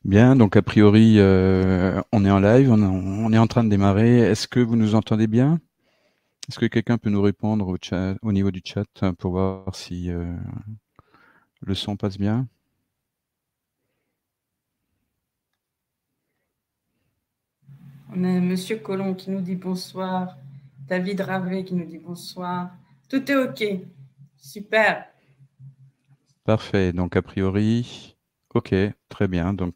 Bien, donc a priori, on est en live, on est en train de démarrer. Est-ce que vous nous entendez bien? Est-ce que quelqu'un peut nous répondre au chat, au niveau du chat pour voir si le son passe bien? On a Monsieur Colomb qui nous dit bonsoir, David Ravé qui nous dit bonsoir. Tout est OK. Super. Parfait, donc a priori, ok, très bien. Donc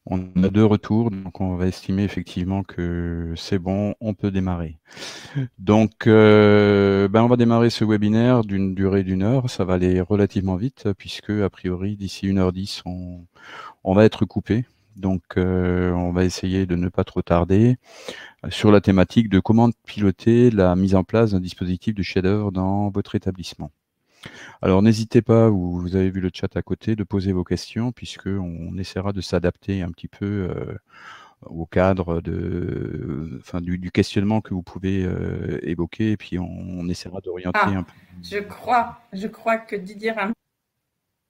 on a deux retours, donc on va estimer effectivement que c'est bon, on peut démarrer. Donc on va démarrer ce webinaire d'une durée d'1 heure. Ça va aller relativement vite puisque a priori d'ici 1h10 on va être coupé. Donc, on va essayer de ne pas trop tarder sur la thématique de comment piloter la mise en place d'un dispositif de chef-d'œuvre dans votre établissement. Alors, n'hésitez pas, vous avez vu le chat à côté, de poser vos questions, puisqu'on essaiera de s'adapter un petit peu au cadre du questionnement que vous pouvez évoquer, et puis on essaiera d'orienter un Ah, peu. je crois que Didier Ram-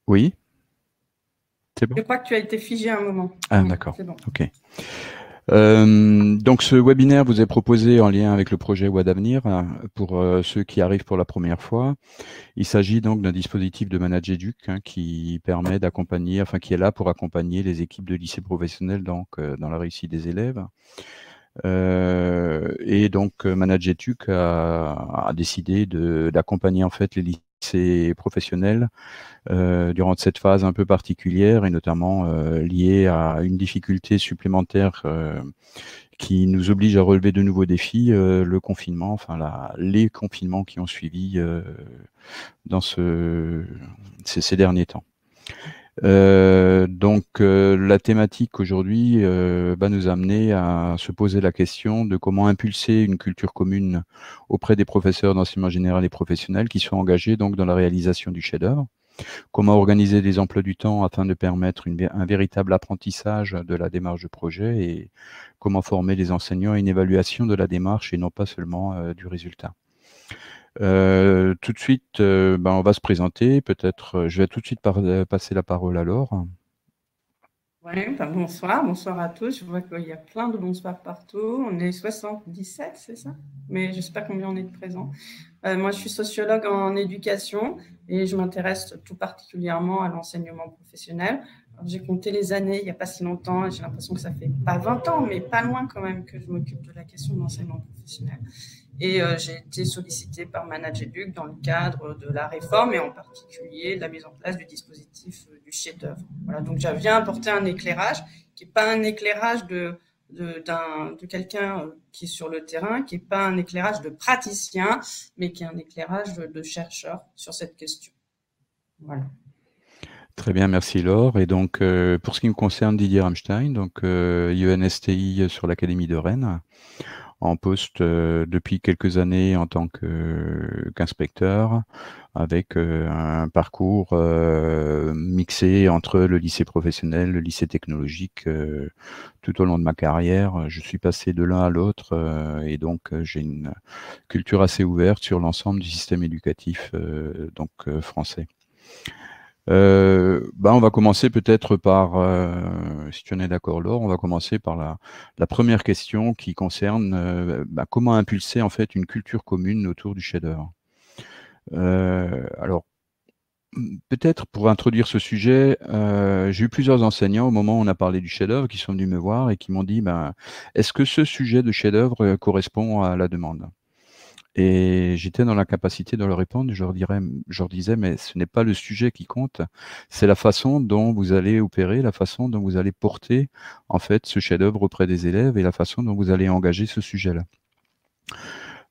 Oui, c'est bon? je crois que tu as été figé un moment. Ah, d'accord. C'est bon. Ok. Donc ce webinaire vous est proposé en lien avec le projet Voix d'avenir pour ceux qui arrivent pour la première fois. Il s'agit donc d'un dispositif de Manageduc qui permet d'accompagner, enfin qui est là pour accompagner les équipes de lycées professionnels donc dans la réussite des élèves. Et donc Manageduc a décidé d'accompagner en fait les lycées professionnels durant cette phase un peu particulière et notamment liée à une difficulté supplémentaire qui nous oblige à relever de nouveaux défis, le confinement, enfin les confinements qui ont suivi dans ces derniers temps. La thématique aujourd'hui va nous amener à se poser la question de comment impulser une culture commune auprès des professeurs d'enseignement général et professionnel qui sont engagés donc dans la réalisation du chef-d'œuvre. Comment organiser des emplois du temps afin de permettre un véritable apprentissage de la démarche de projet et comment former les enseignants à une évaluation de la démarche et non pas seulement du résultat. Tout de suite, on va se présenter. Peut-être, je vais tout de suite passer la parole à Laure. Ouais, bonsoir, bonsoir à tous. Je vois qu'il y a plein de bonsoirs partout. On est 77, c'est ça? Mais je ne sais pas combien on est de présents. Moi, je suis sociologue en éducation et je m'intéresse tout particulièrement à l'enseignement professionnel. J'ai compté les années il n'y a pas si longtemps et j'ai l'impression que ça fait pas 20 ans, mais pas loin quand même que je m'occupe de la question de l'enseignement professionnel. Et j'ai été sollicitée par Manageduc dans le cadre de la réforme et en particulier de la mise en place du dispositif du chef-d'œuvre. Voilà, donc je viens apporter un éclairage qui n'est pas un éclairage de quelqu'un qui est sur le terrain, qui n'est pas un éclairage de praticien, mais qui est un éclairage de chercheur sur cette question. Voilà. Très bien, merci Laure. Et donc, pour ce qui me concerne, Didier Rammstein, donc IENSTI sur l'Académie de Rennes, en poste depuis quelques années en tant qu'inspecteur, avec un parcours mixé entre le lycée professionnel, le lycée technologique. Tout au long de ma carrière, je suis passé de l'un à l'autre et donc j'ai une culture assez ouverte sur l'ensemble du système éducatif français. On va commencer peut-être par, si tu en es d'accord Laure, on va commencer par la première question qui concerne comment impulser en fait une culture commune autour du chef-d'œuvre. Alors, peut-être pour introduire ce sujet, j'ai eu plusieurs enseignants au moment où on a parlé du chef-d'œuvre qui sont venus me voir et qui m'ont dit, est-ce que ce sujet de chef-d'œuvre correspond à la demande? Et j'étais dans l'incapacité de leur répondre. Je leur disais, mais ce n'est pas le sujet qui compte, c'est la façon dont vous allez opérer, la façon dont vous allez porter en fait ce chef-d'œuvre auprès des élèves et la façon dont vous allez engager ce sujet-là.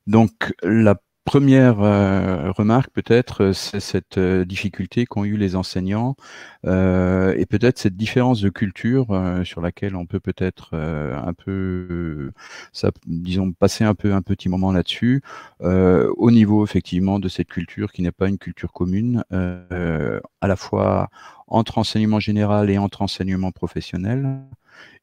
Donc la première remarque peut-être, c'est cette difficulté qu'ont eu les enseignants et peut-être cette différence de culture sur laquelle on peut peut-être un peu, disons, passer un petit moment là-dessus, au niveau effectivement de cette culture qui n'est pas une culture commune, à la fois entre enseignement général et entre enseignement professionnel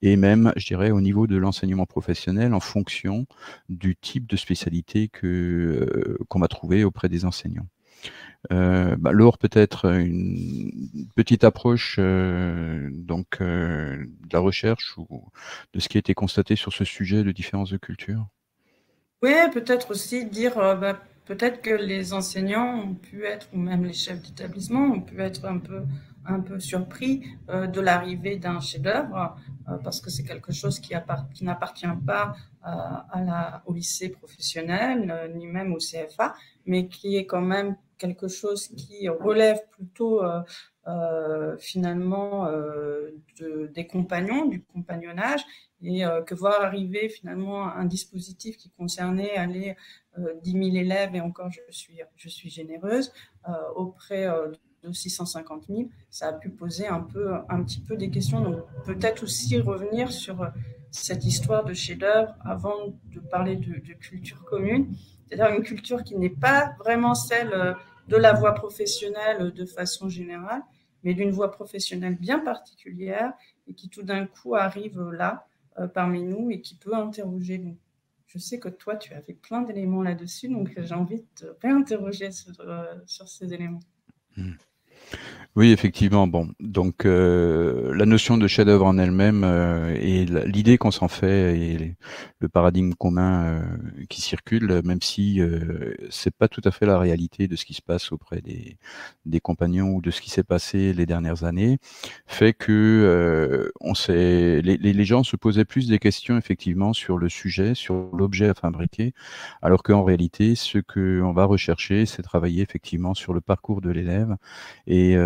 et même, je dirais, au niveau de l'enseignement professionnel en fonction du type de spécialité qu'on va trouver auprès des enseignants. Laure, peut-être une petite approche donc de la recherche ou de ce qui a été constaté sur ce sujet de différence de culture. Oui, peut-être aussi dire, peut-être que les enseignants ont pu être, ou même les chefs d'établissement, ont pu être un peu surpris de l'arrivée d'un chef-d'œuvre, parce que c'est quelque chose qui n'appartient pas au lycée professionnel, ni même au CFA, mais qui est quand même quelque chose qui relève plutôt finalement des compagnons, du compagnonnage, et que voir arriver finalement un dispositif qui concernait 10 000 élèves, et encore je suis généreuse, auprès de 650 000, ça a pu poser un petit peu des questions. Donc peut-être aussi revenir sur cette histoire de chef-d'œuvre avant de parler de culture commune, c'est-à-dire une culture qui n'est pas vraiment celle de la voie professionnelle de façon générale, mais d'une voie professionnelle bien particulière et qui tout d'un coup arrive là parmi nous et qui peut interroger. Donc, je sais que toi, tu avais plein d'éléments là-dessus, donc j'ai envie de te réinterroger sur ces éléments. Mmh. Oui, effectivement. Bon, donc la notion de chef-d'œuvre en elle-même et l'idée qu'on s'en fait et le paradigme commun qui circule, même si c'est pas tout à fait la réalité de ce qui se passe auprès des compagnons ou de ce qui s'est passé les dernières années, fait que les gens se posaient plus des questions effectivement sur le sujet, sur l'objet à fabriquer, alors qu'en réalité, ce qu'on va rechercher, c'est travailler effectivement sur le parcours de l'élève. Et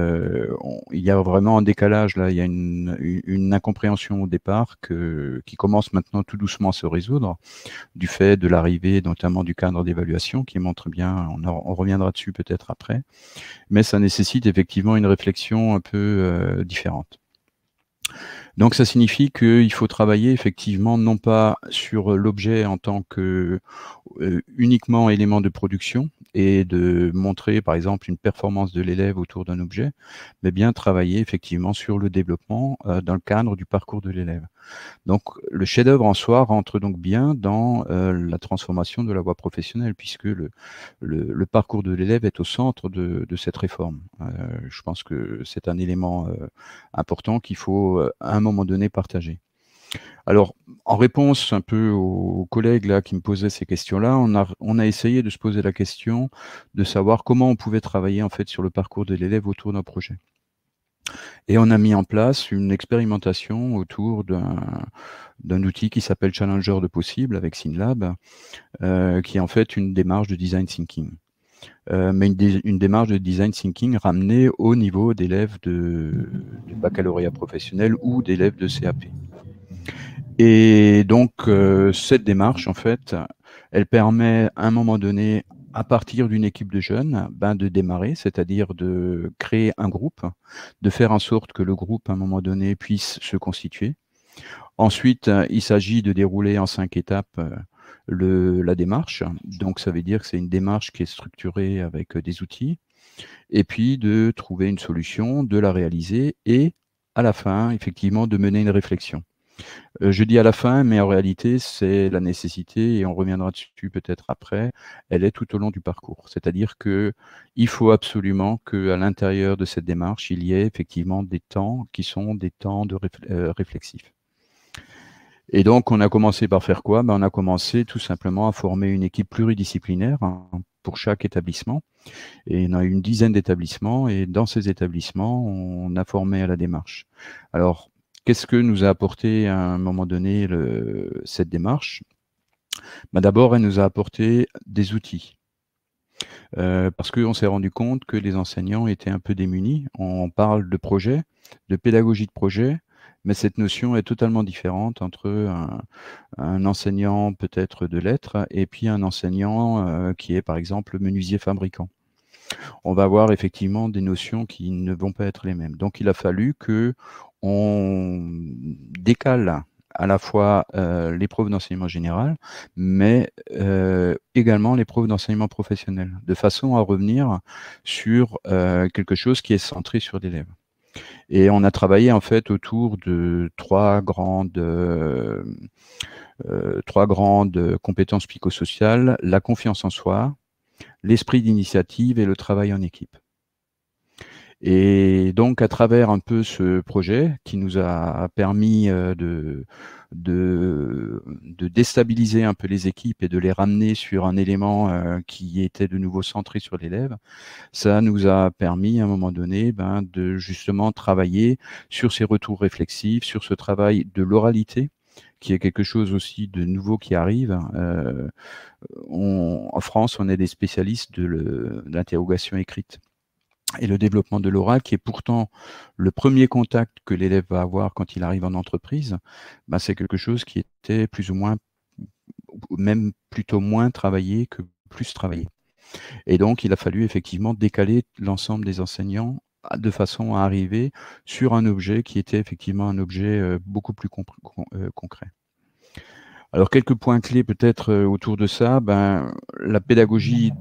il y a vraiment un décalage là, il y a une incompréhension au départ qui commence maintenant tout doucement à se résoudre, du fait de l'arrivée notamment du cadre d'évaluation qui montre bien, on reviendra dessus peut-être après, mais ça nécessite effectivement une réflexion un peu différente. Donc ça signifie qu'il faut travailler effectivement non pas sur l'objet en tant que uniquement élément de production et de montrer par exemple une performance de l'élève autour d'un objet, mais bien travailler effectivement sur le développement dans le cadre du parcours de l'élève. Donc le chef-d'œuvre en soi rentre donc bien dans la transformation de la voie professionnelle, puisque le parcours de l'élève est au centre de cette réforme. Je pense que c'est un élément important qu'il faut à un moment donné partager. Alors, en réponse un peu aux collègues là qui me posaient ces questions-là, on a essayé de se poser la question de savoir comment on pouvait travailler en fait sur le parcours de l'élève autour d'un projet. Et on a mis en place une expérimentation autour d'un outil qui s'appelle Challenger de possible avec Synlab, qui est en fait une démarche de design thinking. Mais une démarche de design thinking ramenée au niveau d'élèves de baccalauréat professionnel ou d'élèves de CAP. Et donc, cette démarche, en fait, elle permet à un moment donné, à partir d'une équipe de jeunes, de démarrer, c'est-à-dire de créer un groupe, de faire en sorte que le groupe, à un moment donné, puisse se constituer. Ensuite, il s'agit de dérouler en 5 étapes la démarche. Donc, ça veut dire que c'est une démarche qui est structurée avec des outils. Et puis, de trouver une solution, de la réaliser et, à la fin, effectivement, de mener une réflexion. Je dis à la fin, mais en réalité, c'est la nécessité, et on reviendra dessus peut-être après, elle est tout au long du parcours. C'est-à-dire qu'il faut absolument qu'à l'intérieur de cette démarche, il y ait effectivement des temps qui sont des temps réflexifs. Et donc, on a commencé par faire quoi? On a commencé tout simplement à former une équipe pluridisciplinaire pour chaque établissement. Et on a une dizaine d'établissements, et dans ces établissements, on a formé à la démarche. Alors, qu'est-ce que nous a apporté à un moment donné cette démarche? D'abord, elle nous a apporté des outils. Parce qu'on s'est rendu compte que les enseignants étaient un peu démunis. On parle de projet, de pédagogie de projet, mais cette notion est totalement différente entre un enseignant peut-être de lettres et puis un enseignant qui est par exemple menuisier fabricant. On va avoir effectivement des notions qui ne vont pas être les mêmes. Donc il a fallu qu'on décale à la fois l'épreuve d'enseignement général, mais également l'épreuve d'enseignement professionnel, de façon à revenir sur quelque chose qui est centré sur l'élève. Et on a travaillé en fait autour de trois grandes compétences psychosociales: la confiance en soi, l'esprit d'initiative et le travail en équipe. Et donc à travers un peu ce projet qui nous a permis, de déstabiliser un peu les équipes et de les ramener sur un élément, qui était de nouveau centré sur l'élève, ça nous a permis à un moment donné, de justement travailler sur ces retours réflexifs, sur ce travail de l'oralité, qui est quelque chose aussi de nouveau qui arrive. En France, on est des spécialistes de l'interrogation écrite et le développement de l'oral, qui est pourtant le premier contact que l'élève va avoir quand il arrive en entreprise, c'est quelque chose qui était plus ou moins, ou même plutôt moins travaillé que plus travaillé. Et donc, il a fallu effectivement décaler l'ensemble des enseignants de façon à arriver sur un objet qui était effectivement un objet beaucoup plus concret. Alors, quelques points clés peut-être autour de ça. La pédagogie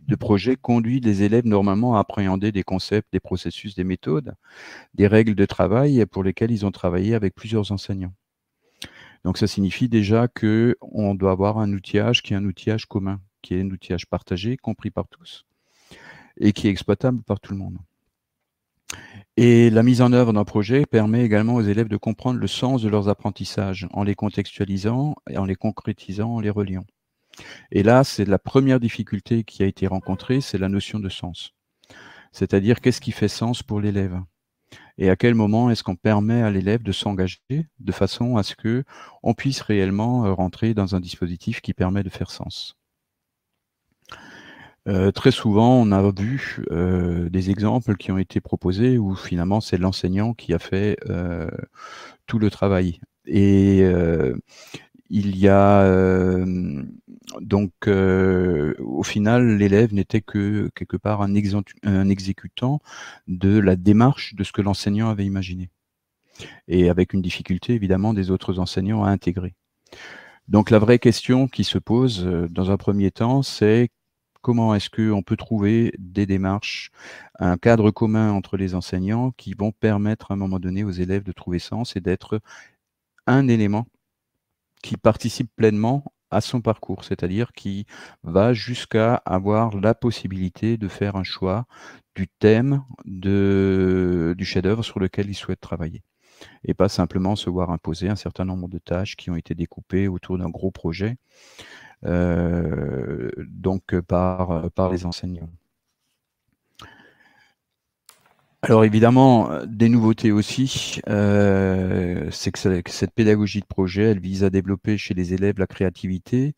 de projet conduit les élèves normalement à appréhender des concepts, des processus, des méthodes, des règles de travail pour lesquelles ils ont travaillé avec plusieurs enseignants. Donc, ça signifie déjà qu'on doit avoir un outillage qui est un outillage commun, qui est un outillage partagé, compris par tous, et qui est exploitable par tout le monde. Et la mise en œuvre d'un projet permet également aux élèves de comprendre le sens de leurs apprentissages en les contextualisant, en les concrétisant, en les reliant. Et là, c'est la première difficulté qui a été rencontrée, c'est la notion de sens. C'est-à-dire, qu'est-ce qui fait sens pour l'élève? Et à quel moment est-ce qu'on permet à l'élève de s'engager de façon à ce qu'on puisse réellement rentrer dans un dispositif qui permet de faire sens? Très souvent, on a vu des exemples qui ont été proposés où finalement c'est l'enseignant qui a fait tout le travail. Et il y a donc au final, l'élève n'était que quelque part un exécutant de la démarche de ce que l'enseignant avait imaginé, et avec une difficulté évidemment des autres enseignants à intégrer. Donc la vraie question qui se pose dans un premier temps, c'est comment est-ce qu'on peut trouver des démarches, un cadre commun entre les enseignants qui vont permettre à un moment donné aux élèves de trouver sens et d'être un élément qui participe pleinement à son parcours, c'est-à-dire qui va jusqu'à avoir la possibilité de faire un choix du thème du chef-d'œuvre sur lequel il souhaite travailler, et pas simplement se voir imposer un certain nombre de tâches qui ont été découpées autour d'un gros projet, donc par les enseignants. Alors évidemment, des nouveautés aussi, c'est que cette pédagogie de projet, elle vise à développer chez les élèves la créativité,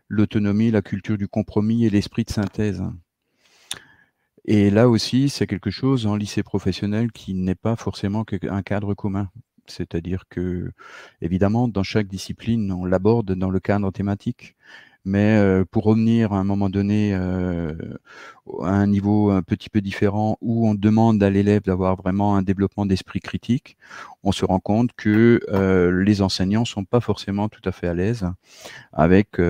l'autonomie, la culture du compromis et l'esprit de synthèse. Et là aussi, c'est quelque chose en lycée professionnel qui n'est pas forcément un cadre commun. C'est-à-dire que, évidemment, dans chaque discipline, on l'aborde dans le cadre thématique. Mais pour revenir à un moment donné à un niveau un petit peu différent, où on demande à l'élève d'avoir vraiment un développement d'esprit critique, on se rend compte que les enseignants sont pas forcément tout à fait à l'aise avec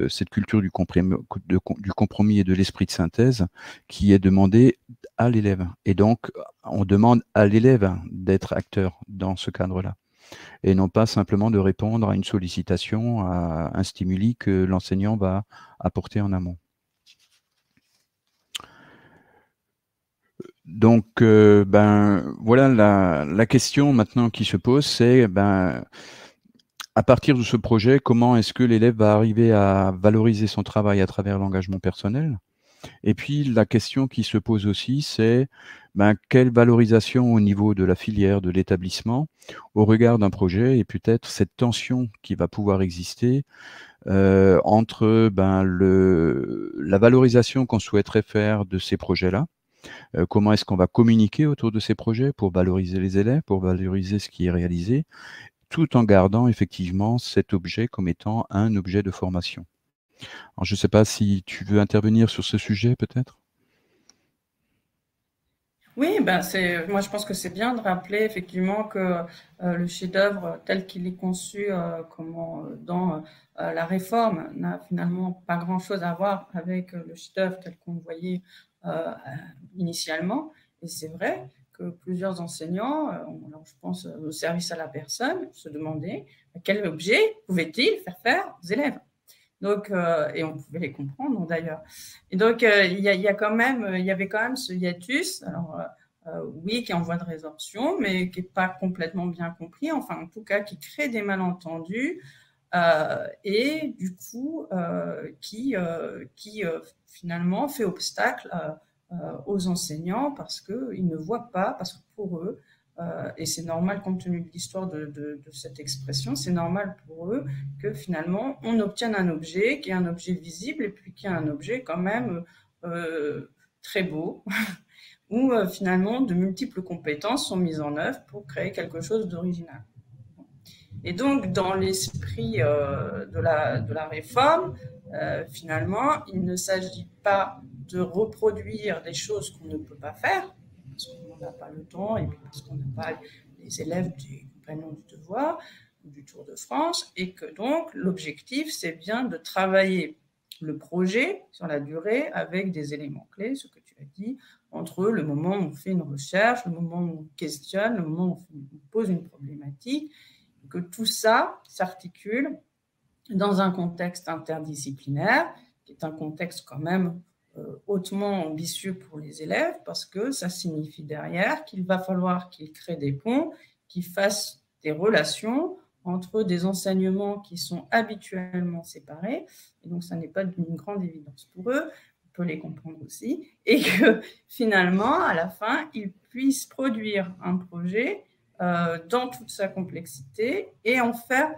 cette culture du compromis et de l'esprit de synthèse qui est demandée à l'élève. Et donc, on demande à l'élève d'être acteur dans ce cadre-là, et non pas simplement de répondre à une sollicitation, à un stimuli que l'enseignant va apporter en amont. Donc, voilà la question maintenant qui se pose, c'est à partir de ce projet, comment est-ce que l'élève va arriver à valoriser son travail à travers l'engagement personnel? Et puis la question qui se pose aussi, c'est quelle valorisation au niveau de la filière, de l'établissement, au regard d'un projet, et peut-être cette tension qui va pouvoir exister entre la valorisation qu'on souhaiterait faire de ces projets-là. Comment est-ce qu'on va communiquer autour de ces projets pour valoriser les élèves, pour valoriser ce qui est réalisé, tout en gardant effectivement cet objet comme étant un objet de formation. Alors, je ne sais pas si tu veux intervenir sur ce sujet, peut-être? Oui, moi je pense que c'est bien de rappeler effectivement que le chef-d'œuvre tel qu'il est conçu dans la réforme n'a finalement pas grand-chose à voir avec le chef-d'œuvre tel qu'on le voyait initialement. Et c'est vrai que plusieurs enseignants, alors je pense au service à la personne, se demandaient quel objet pouvait-il faire aux élèves. Donc, et on pouvait les comprendre d'ailleurs. Et donc, il y avait quand même ce hiatus, alors oui, qui est en voie de résorption, mais qui n'est pas complètement bien compris, enfin en tout cas qui crée des malentendus et du coup qui finalement fait obstacle aux enseignants parce qu'ils ne voient pas, parce que pour eux, et c'est normal compte tenu de l'histoire de cette expression, c'est normal pour eux que finalement on obtienne un objet qui est un objet visible et puis qui est un objet quand même très beau, où finalement de multiples compétences sont mises en œuvre pour créer quelque chose d'original. Et donc dans l'esprit de la réforme, finalement, il ne s'agit pas de reproduire des choses qu'on ne peut pas faire, parce qu'on n'a pas le temps et puis parce qu'on n'a pas les élèves des compagnons du devoir ou du Tour de France, et que donc l'objectif, c'est bien de travailler le projet sur la durée avec des éléments clés, ce que tu as dit, entre le moment où on fait une recherche, le moment où on questionne, le moment où on pose une problématique, que tout ça s'articule dans un contexte interdisciplinaire, qui est un contexte quand même hautement ambitieux pour les élèves, parce que ça signifie derrière qu'il va falloir qu'ils créent des ponts, qu'ils fassent des relations entre des enseignements qui sont habituellement séparés, et donc ça n'est pas d'une grande évidence pour eux, on peut les comprendre aussi, et que finalement, à la fin, ils puissent produire un projet dans toute sa complexité et en faire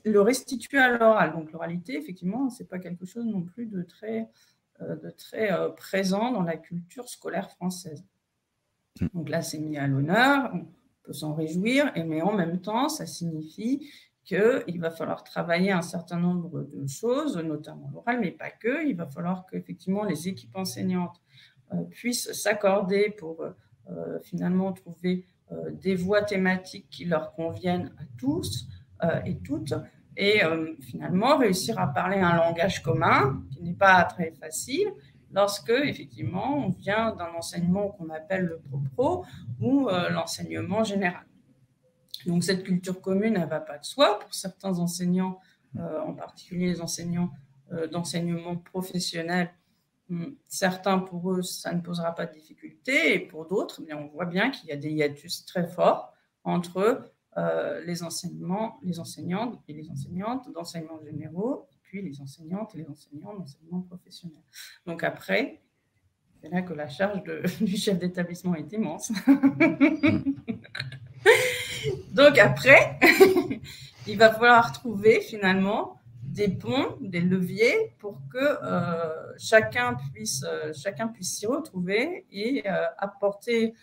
le restituer à l'oral. Donc l'oralité, effectivement, ce n'est pas quelque chose non plus de très présent dans la culture scolaire française. Donc là, c'est mis à l'honneur, on peut s'en réjouir, mais en même temps, ça signifie qu'il va falloir travailler un certain nombre de choses, notamment l'oral, mais pas que. Il va falloir qu'effectivement les équipes enseignantes puissent s'accorder pour finalement trouver des voies thématiques qui leur conviennent à tous et toutes, et finalement réussir à parler un langage commun qui n'est pas très facile lorsque effectivement on vient d'un enseignement qu'on appelle le pro-pro ou l'enseignement général. Donc cette culture commune, elle ne va pas de soi. Pour certains enseignants, en particulier les enseignants d'enseignement professionnel, certains, pour eux, ça ne posera pas de difficulté, et pour d'autres, on voit bien qu'il y a des hiatus très forts entre les enseignants et les enseignantes d'enseignement généraux, et puis les enseignantes et les enseignants d'enseignement professionnel. Donc après, c'est là que la charge du chef d'établissement est immense. Donc après, il va falloir trouver finalement des ponts, des leviers pour que chacun puisse s'y retrouver et apporter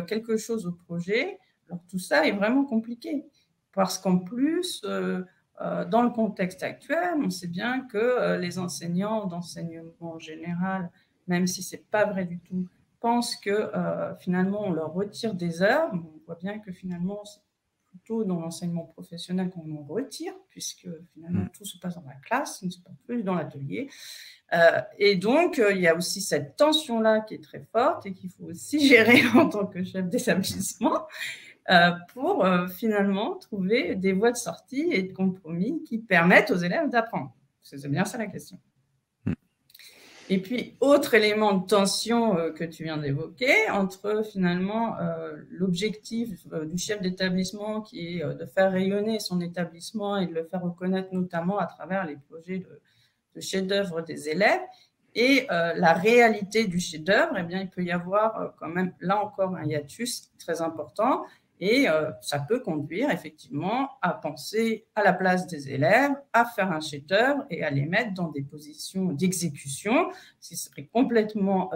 quelque chose au projet. Alors tout ça est vraiment compliqué parce qu'en plus, dans le contexte actuel, on sait bien que les enseignants d'enseignement général, même si ce n'est pas vrai du tout, pensent que finalement on leur retire des heures. On voit bien que finalement c'est plutôt dans l'enseignement professionnel qu'on en retire, puisque finalement tout se passe dans la classe, ça ne se passe plus dans l'atelier. Et donc il y a aussi cette tension-là qui est très forte et qu'il faut aussi gérer en tant que chef d'établissement pour finalement trouver des voies de sortie et de compromis qui permettent aux élèves d'apprendre. C'est bien ça la question. Et puis, autre élément de tension que tu viens d'évoquer, entre finalement l'objectif du chef d'établissement qui est de faire rayonner son établissement et de le faire reconnaître notamment à travers les projets de chef-d'œuvre des élèves, et la réalité du chef-d'œuvre, eh bien, il peut y avoir quand même, là encore, un hiatus très important. Et ça peut conduire effectivement à penser à la place des élèves, à faire un chef-d'œuvre et à les mettre dans des positions d'exécution, ce qui serait complètement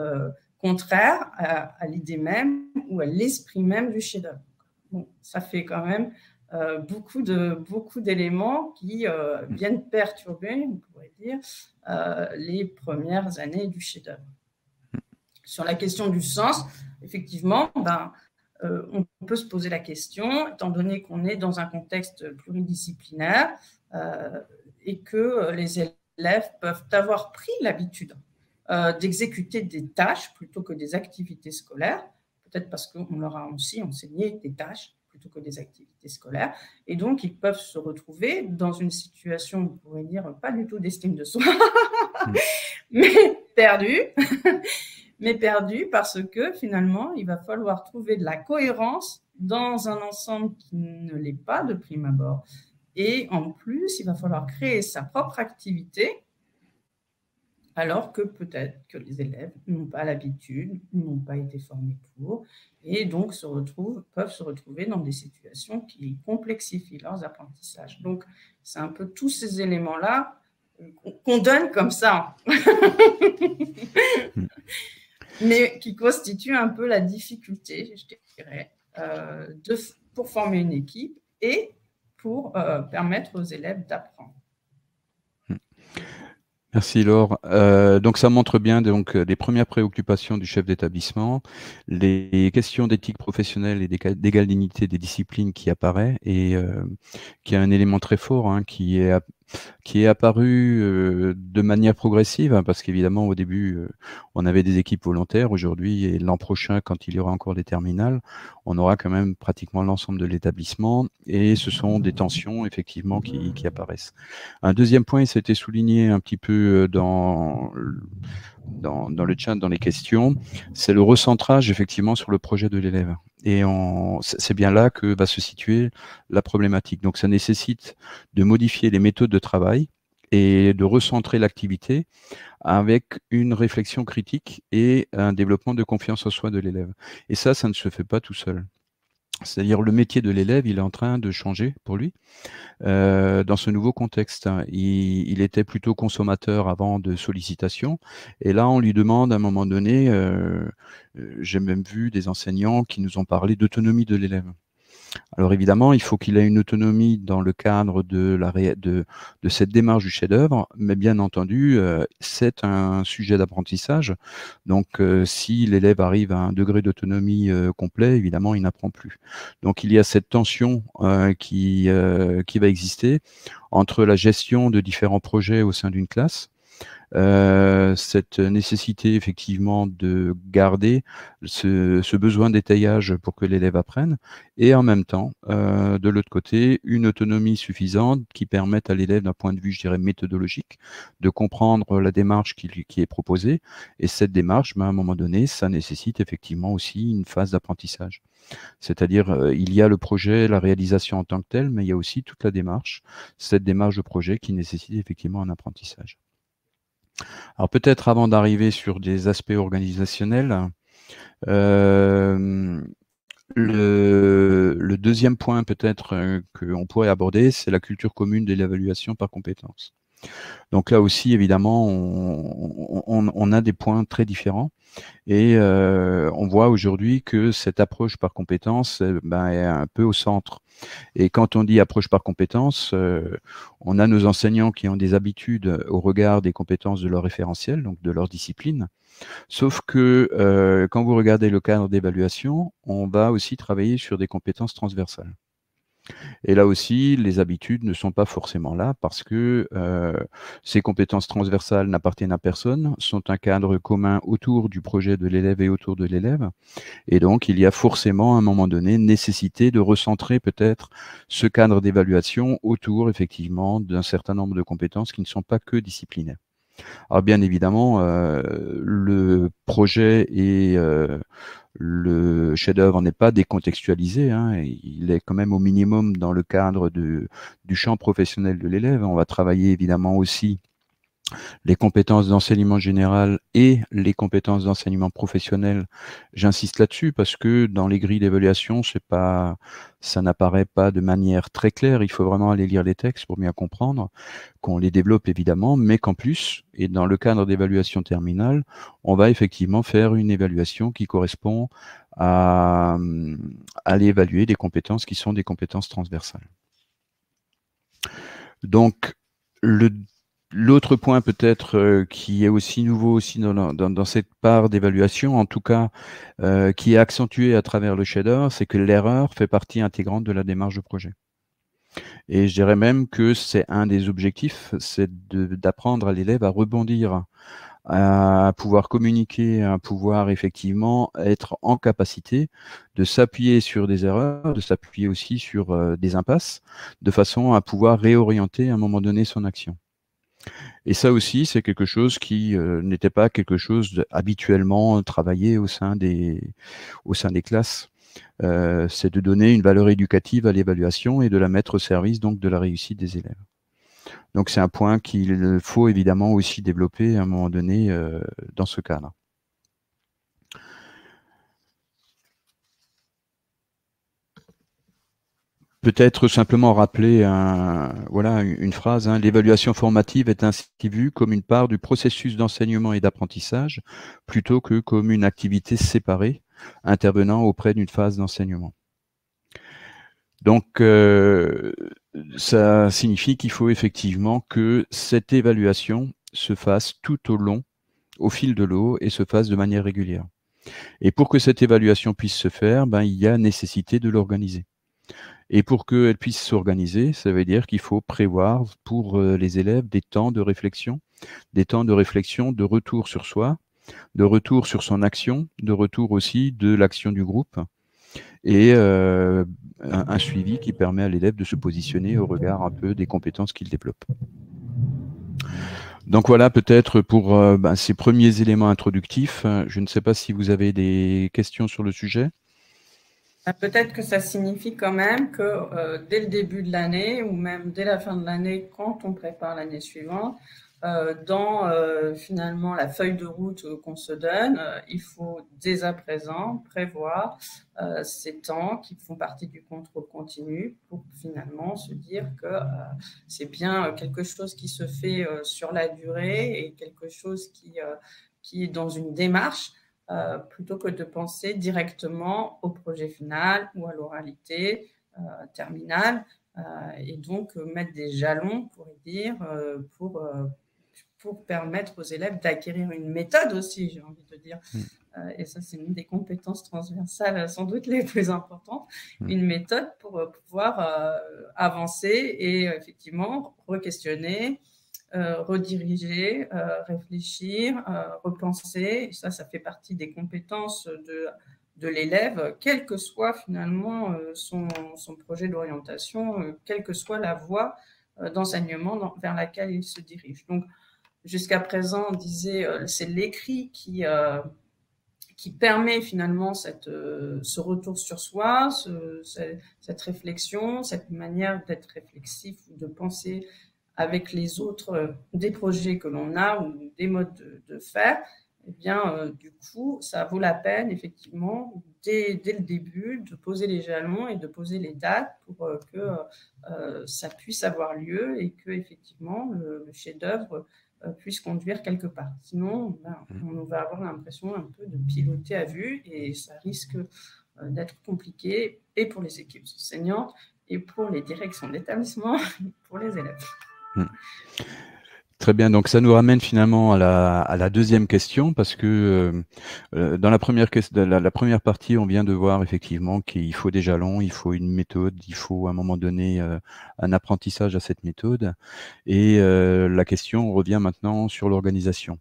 contraire à l'idée même ou à l'esprit même du chef-d'œuvre. Bon, ça fait quand même beaucoup d'éléments qui viennent perturber, on pourrait dire, les premières années du chef-d'œuvre. Sur la question du sens, effectivement, on peut se poser la question, étant donné qu'on est dans un contexte pluridisciplinaire et que les élèves peuvent avoir pris l'habitude d'exécuter des tâches plutôt que des activités scolaires, peut-être parce qu'on leur a aussi enseigné des tâches plutôt que des activités scolaires. Et donc, ils peuvent se retrouver dans une situation, on pourrait dire, pas du tout d'estime de soi, mais perdus. Mais perdus parce que finalement, il va falloir trouver de la cohérence dans un ensemble qui ne l'est pas de prime abord. Et en plus, il va falloir créer sa propre activité, alors que peut-être que les élèves n'ont pas l'habitude, n'ont pas été formés pour, et donc peuvent se retrouver dans des situations qui complexifient leurs apprentissages. Donc, c'est un peu tous ces éléments-là qu'on donne comme ça, mais qui constituent un peu la difficulté, je dirais, pour former une équipe et pour permettre aux élèves d'apprendre. Merci Laure. Donc ça montre bien donc les premières préoccupations du chef d'établissement, les questions d'éthique professionnelle et d'égale dignité des disciplines qui apparaît et qui est un élément très fort qui est apparu de manière progressive, hein, parce qu'évidemment au début on avait des équipes volontaires. Aujourd'hui et l'an prochain, quand il y aura encore des terminales, on aura quand même pratiquement l'ensemble de l'établissement et ce sont des tensions effectivement qui apparaissent. Un deuxième point, ça a été souligné un petit peu dans le chat, dans les questions, c'est le recentrage effectivement sur le projet de l'élève. Et c'est bien là que va se situer la problématique. Donc ça nécessite de modifier les méthodes de travail et de recentrer l'activité avec une réflexion critique et un développement de confiance en soi de l'élève. Et ça ne se fait pas tout seul. C'est-à-dire le métier de l'élève, il est en train de changer pour lui dans ce nouveau contexte. Il était plutôt consommateur avant de sollicitation et là on lui demande à un moment donné, j'ai même vu des enseignants qui nous ont parlé d'autonomie de l'élève. Alors évidemment, il faut qu'il ait une autonomie dans le cadre de cette démarche du chef-d'œuvre, mais bien entendu, c'est un sujet d'apprentissage. Donc, si l'élève arrive à un degré d'autonomie complet, évidemment, il n'apprend plus. Donc, il y a cette tension qui va exister entre la gestion de différents projets au sein d'une classe, cette nécessité effectivement de garder ce besoin d'étayage pour que l'élève apprenne et en même temps, de l'autre côté, une autonomie suffisante qui permette à l'élève d'un point de vue, je dirais, méthodologique, de comprendre la démarche qui est proposée et cette démarche, à un moment donné, ça nécessite effectivement aussi une phase d'apprentissage. C'est-à-dire, il y a le projet, la réalisation en tant que telle, mais il y a aussi toute la démarche, cette démarche de projet qui nécessite effectivement un apprentissage. Alors peut-être avant d'arriver sur des aspects organisationnels, le deuxième point peut-être qu'on pourrait aborder, c'est la culture commune de l'évaluation par compétences. Donc là aussi, évidemment, on a des points très différents et on voit aujourd'hui que cette approche par compétences est un peu au centre. Et quand on dit approche par compétences, on a nos enseignants qui ont des habitudes au regard des compétences de leur référentiel, donc de leur discipline. Sauf que quand vous regardez le cadre d'évaluation, on va aussi travailler sur des compétences transversales. Et là aussi, les habitudes ne sont pas forcément là parce que ces compétences transversales n'appartiennent à personne, sont un cadre commun autour du projet de l'élève et autour de l'élève. Et donc, il y a forcément, à un moment donné, nécessité de recentrer peut-être ce cadre d'évaluation autour, effectivement, d'un certain nombre de compétences qui ne sont pas que disciplinaires. Alors, bien évidemment, le projet et le chef-d'œuvre n'est pas décontextualisé, il est quand même au minimum dans le cadre du champ professionnel de l'élève. On va travailler évidemment aussi les compétences d'enseignement général et les compétences d'enseignement professionnel. J'insiste là-dessus parce que dans les grilles d'évaluation, ça n'apparaît pas de manière très claire. Il faut vraiment aller lire les textes pour bien comprendre, qu'on les développe évidemment, mais qu'en plus, et dans le cadre d'évaluation terminale, on va effectivement faire une évaluation qui correspond à aller évaluer des compétences qui sont des compétences transversales. Donc, l'autre point peut-être qui est aussi nouveau aussi dans cette part d'évaluation, en tout cas qui est accentué à travers le shader, c'est que l'erreur fait partie intégrante de la démarche de projet. Et je dirais même que c'est un des objectifs, c'est d'apprendre à l'élève à rebondir à pouvoir communiquer, à pouvoir effectivement être en capacité de s'appuyer sur des erreurs, de s'appuyer aussi sur des impasses, de façon à pouvoir réorienter à un moment donné son action. Et ça aussi, c'est quelque chose qui n'était pas quelque chose habituellement travaillé au sein des classes. C'est de donner une valeur éducative à l'évaluation et de la mettre au service donc de la réussite des élèves. Donc c'est un point qu'il faut évidemment aussi développer à un moment donné dans ce cadre. Peut-être simplement rappeler voilà, une phrase, hein, l'évaluation formative est ainsi vue comme une part du processus d'enseignement et d'apprentissage, plutôt que comme une activité séparée intervenant auprès d'une phase d'enseignement. Donc, ça signifie qu'il faut effectivement que cette évaluation se fasse tout au long, au fil de l'eau, et se fasse de manière régulière. Et pour que cette évaluation puisse se faire, il y a nécessité de l'organiser. Et pour qu'elle puisse s'organiser, ça veut dire qu'il faut prévoir pour les élèves des temps de réflexion, de retour sur soi, de retour sur son action, de retour aussi de l'action du groupe, et un suivi qui permet à l'élève de se positionner au regard un peu des compétences qu'il développe. Donc voilà, peut-être pour ces premiers éléments introductifs. Je ne sais pas si vous avez des questions sur le sujet. Peut-être que ça signifie quand même que dès le début de l'année ou même dès la fin de l'année, quand on prépare l'année suivante, dans finalement la feuille de route qu'on se donne, il faut dès à présent prévoir ces temps qui font partie du contrôle continu pour finalement se dire que c'est bien quelque chose qui se fait sur la durée et quelque chose qui est dans une démarche. Plutôt que de penser directement au projet final ou à l'oralité terminale, et donc mettre des jalons, pour dire, pour permettre aux élèves d'acquérir une méthode aussi, j'ai envie de dire. Et ça, c'est une des compétences transversales sans doute les plus importantes, une méthode pour pouvoir avancer et effectivement re-questionner, rediriger, réfléchir, repenser. Ça fait partie des compétences de l'élève, quel que soit finalement son projet d'orientation, quelle que soit la voie d'enseignement vers laquelle il se dirige. Donc, jusqu'à présent, on disait c'est l'écrit qui permet finalement ce retour sur soi, cette réflexion, cette manière d'être réflexif ou de penser avec les autres des projets que l'on a ou des modes de faire. Eh bien, du coup, ça vaut la peine, effectivement, dès le début, de poser les jalons et de poser les dates pour que ça puisse avoir lieu et que, effectivement, le chef-d'œuvre puisse conduire quelque part. Sinon, on va avoir l'impression un peu de piloter à vue et ça risque d'être compliqué et pour les équipes enseignantes et pour les directions d'établissement et pour les élèves. Très bien, donc ça nous ramène finalement à la deuxième question, parce que dans la première partie, on vient de voir effectivement qu'il faut des jalons, il faut une méthode, il faut à un moment donné un apprentissage à cette méthode, et la question revient maintenant sur l'organisation.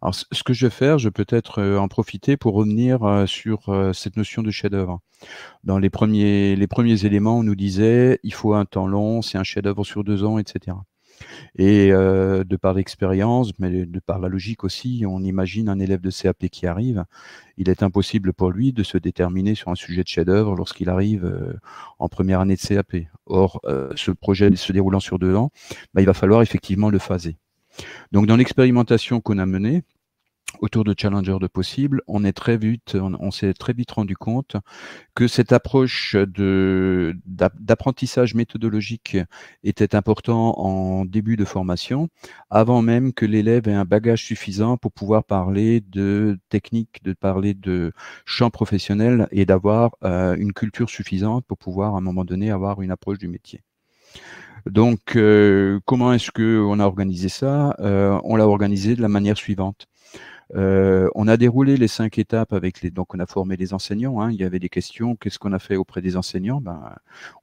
Alors ce que je vais faire, je peux peut-être en profiter pour revenir sur cette notion de chef-d'œuvre. Dans les premiers éléments, on nous disait il faut un temps long, c'est un chef-d'œuvre sur 2 ans, etc. Et de par l'expérience, mais de par la logique aussi, on imagine un élève de CAP qui arrive, il est impossible pour lui de se déterminer sur un sujet de chef-d'œuvre lorsqu'il arrive en première année de CAP. Or, ce projet se déroulant sur 2 ans, il va falloir effectivement le phaser. Donc, dans l'expérimentation qu'on a menée, autour de Challenger de possible, on s'est très vite rendu compte que cette approche d'apprentissage méthodologique était important en début de formation, avant même que l'élève ait un bagage suffisant pour pouvoir parler de technique, de parler de champ professionnel et d'avoir une culture suffisante pour pouvoir à un moment donné avoir une approche du métier. Donc, comment est-ce qu'on a organisé ça? On l'a organisé de la manière suivante. On a déroulé les 5 étapes avec les, donc on a formé les enseignants, hein. Il y avait des questions, qu'est-ce qu'on a fait auprès des enseignants? Ben,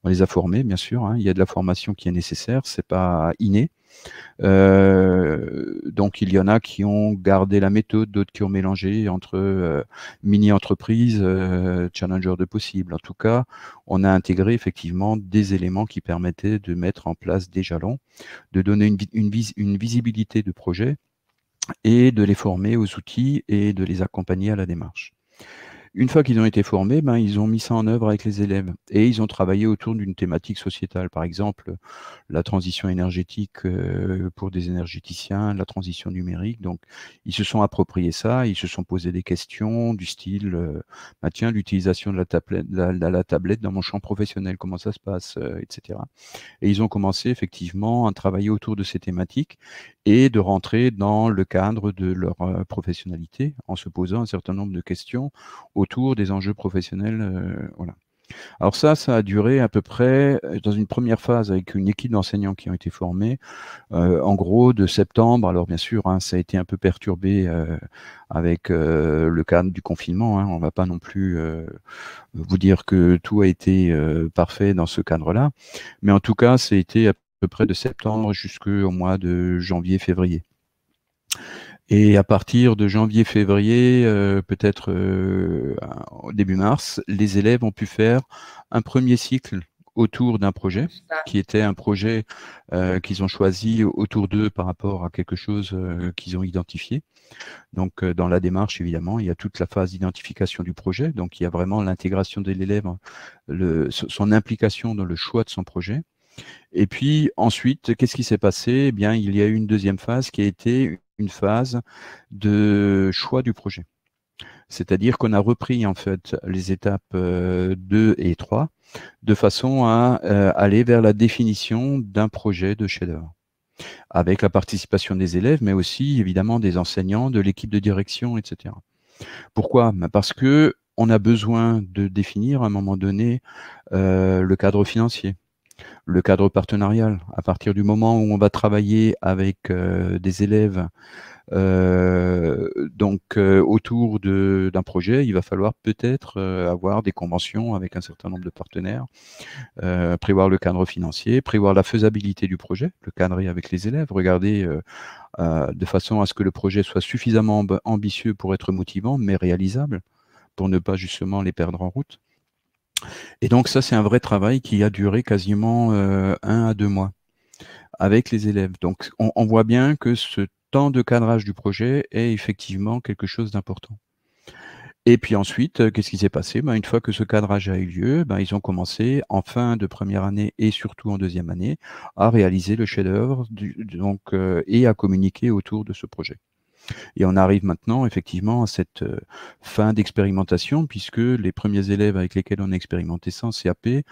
on les a formés, bien sûr, hein. Il y a de la formation qui est nécessaire, c'est pas inné. Donc il y en a qui ont gardé la méthode, d'autres qui ont mélangé entre mini-entreprise, challenger de possible. En tout cas, on a intégré effectivement des éléments qui permettaient de mettre en place des jalons, de donner une visibilité de projet et de les former aux outils et de les accompagner à la démarche. Une fois qu'ils ont été formés, ben, ils ont mis ça en œuvre avec les élèves et ils ont travaillé autour d'une thématique sociétale. Par exemple, la transition énergétique pour des énergéticiens, la transition numérique. Donc, ils se sont appropriés ça, ils se sont posé des questions du style bah, tiens, l'utilisation de la tablette dans mon champ professionnel, comment ça se passe, etc. Et ils ont commencé effectivement à travailler autour de ces thématiques et de rentrer dans le cadre de leur professionnalité en se posant un certain nombre de questions autour des enjeux professionnels. Voilà. Alors ça a duré à peu près, dans une première phase avec une équipe d'enseignants qui ont été formés, en gros de septembre. Alors bien sûr, hein, ça a été un peu perturbé avec le cadre du confinement. Hein. On ne va pas non plus vous dire que tout a été parfait dans ce cadre-là. Mais en tout cas, ça a été à peu près de septembre jusqu'au mois de janvier-février. Et à partir de janvier-février, peut-être au début mars, les élèves ont pu faire un premier cycle autour d'un projet, qui était un projet qu'ils ont choisi autour d'eux par rapport à quelque chose qu'ils ont identifié. Donc, dans la démarche, évidemment, il y a toute la phase d'identification du projet. Donc, il y a vraiment l'intégration de l'élève, son implication dans le choix de son projet. Et puis ensuite, qu'est-ce qui s'est passé? Eh bien, il y a eu une deuxième phase qui a été une phase de choix du projet. C'est-à-dire qu'on a repris en fait les étapes 2 et 3 de façon à aller vers la définition d'un projet de chef-d'œuvre, avec la participation des élèves, mais aussi évidemment des enseignants, de l'équipe de direction, etc. Pourquoi? Parce que on a besoin de définir à un moment donné le cadre financier, le cadre partenarial. À partir du moment où on va travailler avec des élèves autour d'un projet, il va falloir peut-être avoir des conventions avec un certain nombre de partenaires, prévoir le cadre financier, prévoir la faisabilité du projet, le cadrer avec les élèves, regarder de façon à ce que le projet soit suffisamment ambitieux pour être motivant, mais réalisable, pour ne pas justement les perdre en route. Et donc ça, c'est un vrai travail qui a duré quasiment 1 à 2 mois avec les élèves. Donc on voit bien que ce temps de cadrage du projet est effectivement quelque chose d'important. Et puis ensuite, qu'est-ce qui s'est passé? Ben, une fois que ce cadrage a eu lieu, ben, ils ont commencé en fin de première année et surtout en deuxième année à réaliser le chef-d'œuvre et à communiquer autour de ce projet. Et on arrive maintenant effectivement à cette fin d'expérimentation, puisque les premiers élèves avec lesquels on a expérimenté ça en CAP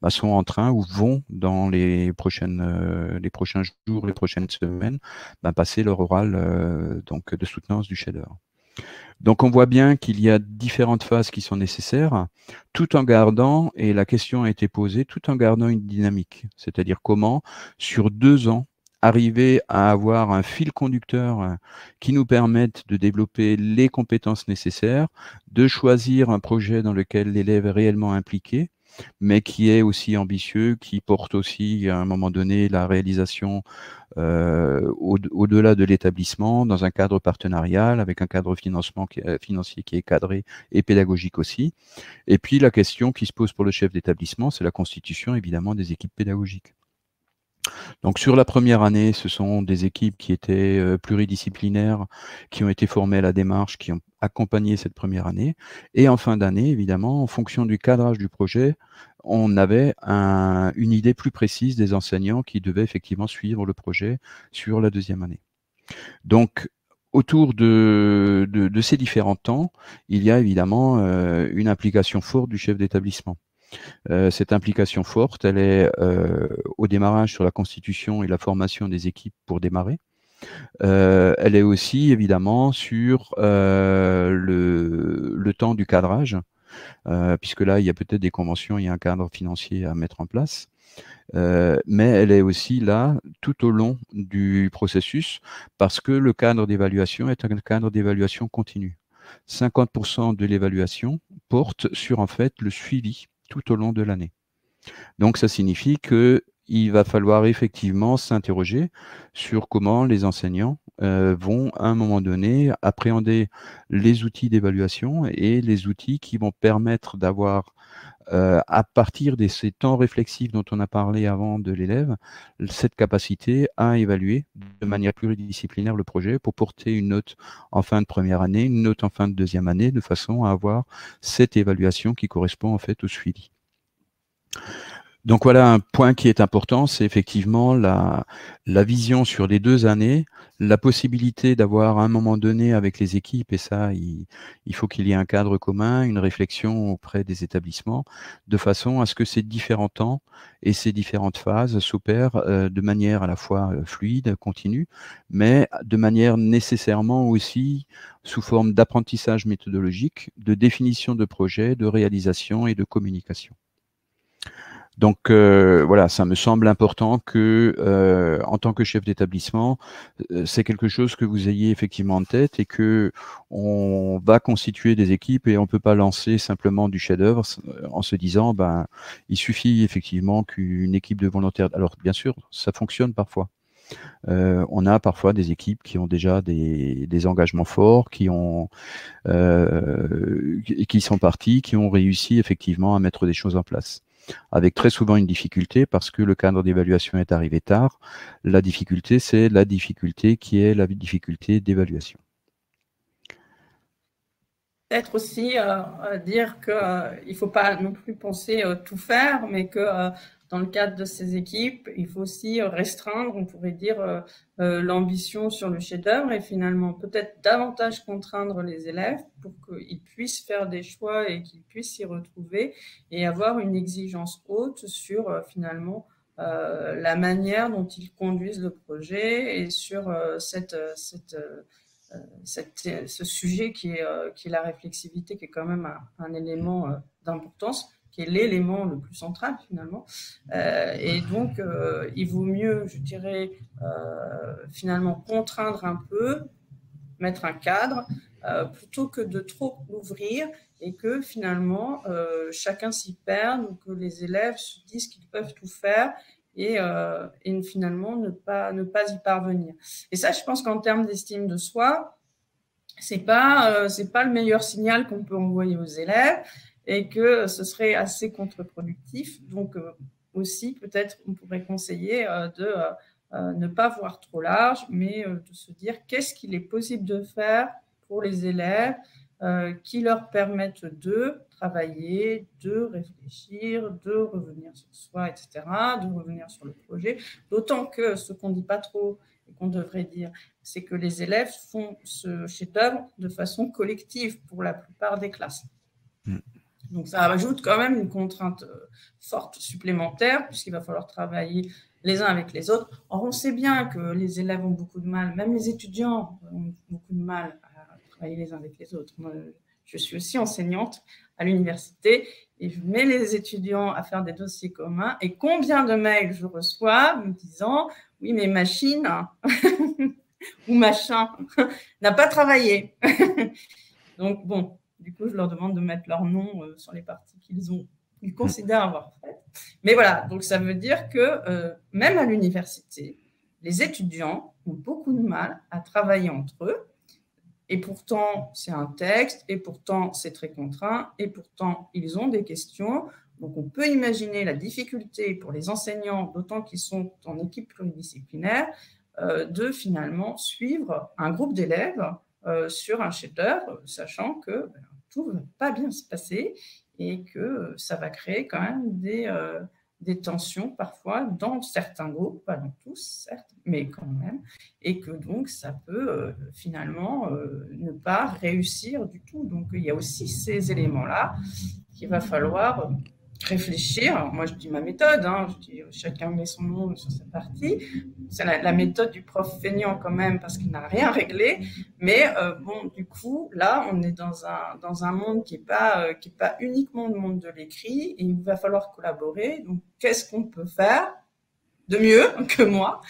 sont en train ou vont dans les prochains jours, les prochaines semaines, passer leur oral de soutenance du chef-d'œuvre. Donc on voit bien qu'il y a différentes phases qui sont nécessaires, tout en gardant, et la question a été posée, tout en gardant une dynamique. C'est-à-dire comment, sur 2 ans, arriver à avoir un fil conducteur qui nous permette de développer les compétences nécessaires, de choisir un projet dans lequel l'élève est réellement impliqué, mais qui est aussi ambitieux, qui porte aussi à un moment donné la réalisation au-delà de l'établissement, dans un cadre partenarial, avec un cadre financier qui est cadré et pédagogique aussi. Et puis la question qui se pose pour le chef d'établissement, c'est la constitution évidemment des équipes pédagogiques. Donc sur la première année, ce sont des équipes qui étaient pluridisciplinaires, qui ont été formées à la démarche, qui ont accompagné cette première année. Et en fin d'année, évidemment, en fonction du cadrage du projet, on avait une idée plus précise des enseignants qui devaient effectivement suivre le projet sur la deuxième année. Donc, autour de ces différents temps, il y a évidemment une implication forte du chef d'établissement. Cette implication forte, elle est au démarrage sur la constitution et la formation des équipes pour démarrer. Elle est aussi évidemment sur le temps du cadrage, puisque là, il y a peut-être des conventions, il y a un cadre financier à mettre en place. Mais elle est aussi là tout au long du processus parce que le cadre d'évaluation est un cadre d'évaluation continue. 50% de l'évaluation porte sur en fait le suivi tout au long de l'année. Donc ça signifie qu'il va falloir effectivement s'interroger sur comment les enseignants vont à un moment donné appréhender les outils d'évaluation et les outils qui vont permettre d'avoir à partir de ces temps réflexifs dont on a parlé avant de l'élève, cette capacité à évaluer de manière pluridisciplinaire le projet pour porter une note en fin de première année, une note en fin de deuxième année, de façon à avoir cette évaluation qui correspond en fait au suivi. Donc voilà un point qui est important, c'est effectivement la vision sur les 2 années, la possibilité d'avoir à un moment donné avec les équipes, et ça, il faut qu'il y ait un cadre commun, une réflexion auprès des établissements, de façon à ce que ces différents temps et ces différentes phases s'opèrent de manière à la fois fluide, continue, mais de manière nécessairement aussi sous forme d'apprentissage méthodologique, de définition de projet, de réalisation et de communication. Donc voilà, ça me semble important que, en tant que chef d'établissement, c'est quelque chose que vous ayez effectivement en tête et que on va constituer des équipes et on peut pas lancer simplement du chef-d'œuvre en se disant, ben, il suffit effectivement qu'une équipe de volontaires. Alors bien sûr, ça fonctionne parfois. On a parfois des équipes qui ont déjà des engagements forts, qui sont partis, qui ont réussi effectivement à mettre des choses en place avec très souvent une difficulté parce que le cadre d'évaluation est arrivé tard. La difficulté, c'est la difficulté qui est la difficulté d'évaluation. Peut-être aussi dire qu'il ne faut pas non plus penser tout faire, mais que dans le cadre de ces équipes, il faut aussi restreindre, on pourrait dire, l'ambition sur le chef-d'œuvre et finalement peut-être davantage contraindre les élèves pour qu'ils puissent faire des choix et qu'ils puissent s'y retrouver et avoir une exigence haute sur finalement la manière dont ils conduisent le projet et sur ce sujet qui est la réflexivité, qui est quand même un élément d'importance, qui est l'élément le plus central finalement. Et donc, il vaut mieux, je dirais, finalement contraindre un peu, mettre un cadre, plutôt que de trop l'ouvrir et que finalement chacun s'y perde ou que les élèves se disent qu'ils peuvent tout faire et finalement ne pas y parvenir. Et ça, je pense qu'en termes d'estime de soi, c'est pas le meilleur signal qu'on peut envoyer aux élèves et que ce serait assez contre-productif. Donc aussi, peut-être, on pourrait conseiller de ne pas voir trop large, mais de se dire qu'est-ce qu'il est possible de faire pour les élèves qui leur permettent de travailler, de réfléchir, de revenir sur soi, etc., de revenir sur le projet. D'autant que ce qu'on ne dit pas trop et qu'on devrait dire, c'est que les élèves font ce chef-d'œuvre de façon collective pour la plupart des classes. Donc, ça ajoute quand même une contrainte forte supplémentaire, puisqu'il va falloir travailler les uns avec les autres. Or, on sait bien que les élèves ont beaucoup de mal, même les étudiants ont beaucoup de mal à travailler les uns avec les autres. Moi, je suis aussi enseignante à l'université et je mets les étudiants à faire des dossiers communs. Et combien de mails je reçois me disant « Oui, mais machine ou machin n'a pas travaillé. » Donc, bon, du coup, je leur demande de mettre leur nom sur les parties qu'ils considèrent avoir faites. Mais voilà, donc ça veut dire que même à l'université, les étudiants ont beaucoup de mal à travailler entre eux. Et pourtant, c'est un texte, et pourtant, c'est très contraint, et pourtant, ils ont des questions. Donc, on peut imaginer la difficulté pour les enseignants, d'autant qu'ils sont en équipe pluridisciplinaire, de finalement suivre un groupe d'élèves sur un chef-d'œuvre, sachant que tout ne va pas bien se passer et que ça va créer quand même des tensions parfois dans certains groupes, pas dans tous, certes, mais quand même, et que donc ça peut finalement ne pas réussir du tout. Donc il y a aussi ces éléments-là qu'il va falloir réfléchir. Moi, je dis ma méthode, hein, je dis chacun met son nom sur sa partie. C'est la méthode du prof feignant quand même, parce qu'il n'a rien réglé. Mais bon, du coup, là, on est dans un monde qui est pas uniquement le monde de l'écrit, et il va falloir collaborer. Donc, qu'est-ce qu'on peut faire de mieux que moi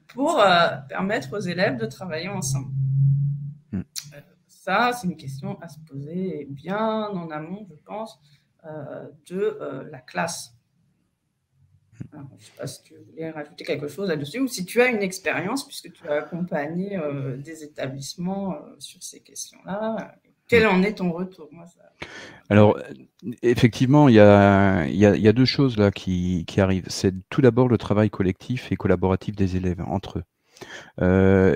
pour permettre aux élèves de travailler ensemble? Ça, c'est une question à se poser bien en amont, je pense, de la classe. Alors, je ne sais pas si tu voulais rajouter quelque chose là-dessus, ou si tu as une expérience, puisque tu as accompagné des établissements sur ces questions-là. Quel en est ton retour? Moi, ça... Alors, effectivement, il y a deux choses là qui arrivent. C'est tout d'abord le travail collectif et collaboratif des élèves entre eux.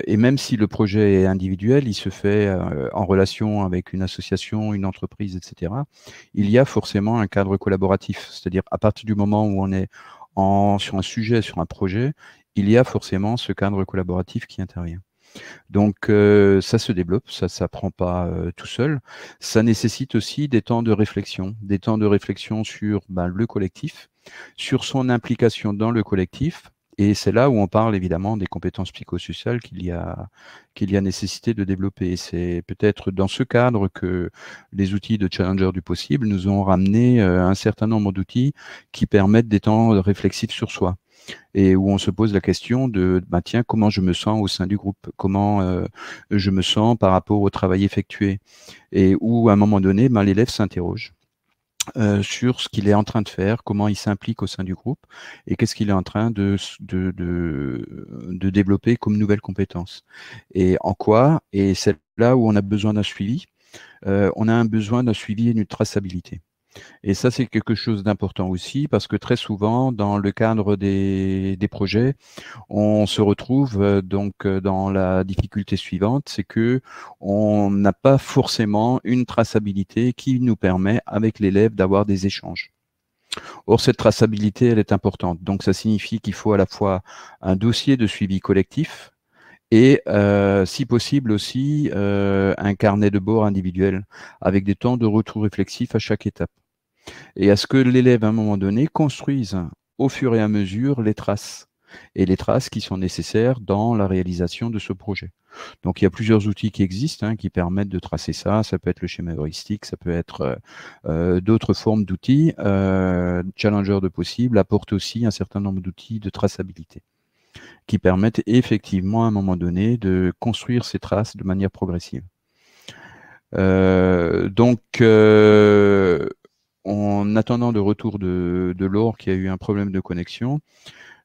Et même si le projet est individuel, il se fait en relation avec une association, une entreprise, etc. Il y a forcément un cadre collaboratif. C'est-à-dire, à partir du moment où on est sur un sujet, sur un projet, il y a forcément ce cadre collaboratif qui intervient. Donc, ça se développe, ça ne s'apprend pas tout seul. Ça nécessite aussi des temps de réflexion sur le collectif, sur son implication dans le collectif. Et c'est là où on parle évidemment des compétences psychosociales qu'il y a nécessité de développer. C'est peut-être dans ce cadre que les outils de Challenger du possible nous ont ramené un certain nombre d'outils qui permettent des temps réflexifs sur soi, et où on se pose la question de tiens, comment je me sens au sein du groupe, comment je me sens par rapport au travail effectué, et où à un moment donné, l'élève s'interroge sur ce qu'il est en train de faire, comment il s'implique au sein du groupe, et qu'est-ce qu'il est en train de développer comme nouvelles compétences. Et en quoi, et c'est là où on a besoin d'un suivi, on a un besoin d'un suivi et d'une traçabilité. Et ça, c'est quelque chose d'important aussi, parce que très souvent, dans le cadre des projets, on se retrouve dans la difficulté suivante, c'est que on n'a pas forcément une traçabilité qui nous permet, avec l'élève, d'avoir des échanges. Or, cette traçabilité, elle est importante. Donc, ça signifie qu'il faut à la fois un dossier de suivi collectif et, si possible aussi, un carnet de bord individuel avec des temps de retour réflexif à chaque étape. Et à ce que l'élève, à un moment donné, construise au fur et à mesure les traces qui sont nécessaires dans la réalisation de ce projet. Donc, il y a plusieurs outils qui existent qui permettent de tracer ça. Ça peut être le schéma heuristique, ça peut être d'autres formes d'outils. Challenger de possible apporte aussi un certain nombre d'outils de traçabilité qui permettent effectivement, à un moment donné, de construire ces traces de manière progressive. En attendant le retour de Laure, qui a eu un problème de connexion,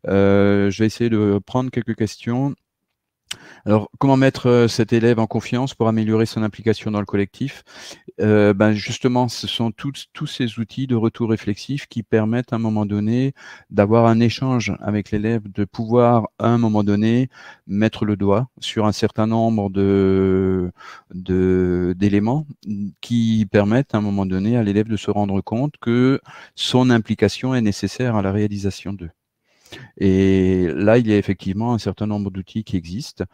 je vais essayer de prendre quelques questions. Alors, comment mettre cet élève en confiance pour améliorer son implication dans le collectif? Justement, ce sont tous ces outils de retour réflexif qui permettent à un moment donné d'avoir un échange avec l'élève, de pouvoir à un moment donné mettre le doigt sur un certain nombre d'éléments qui permettent à un moment donné à l'élève de se rendre compte que son implication est nécessaire à la réalisation d'eux. Et là, il y a effectivement un certain nombre d'outils qui existent.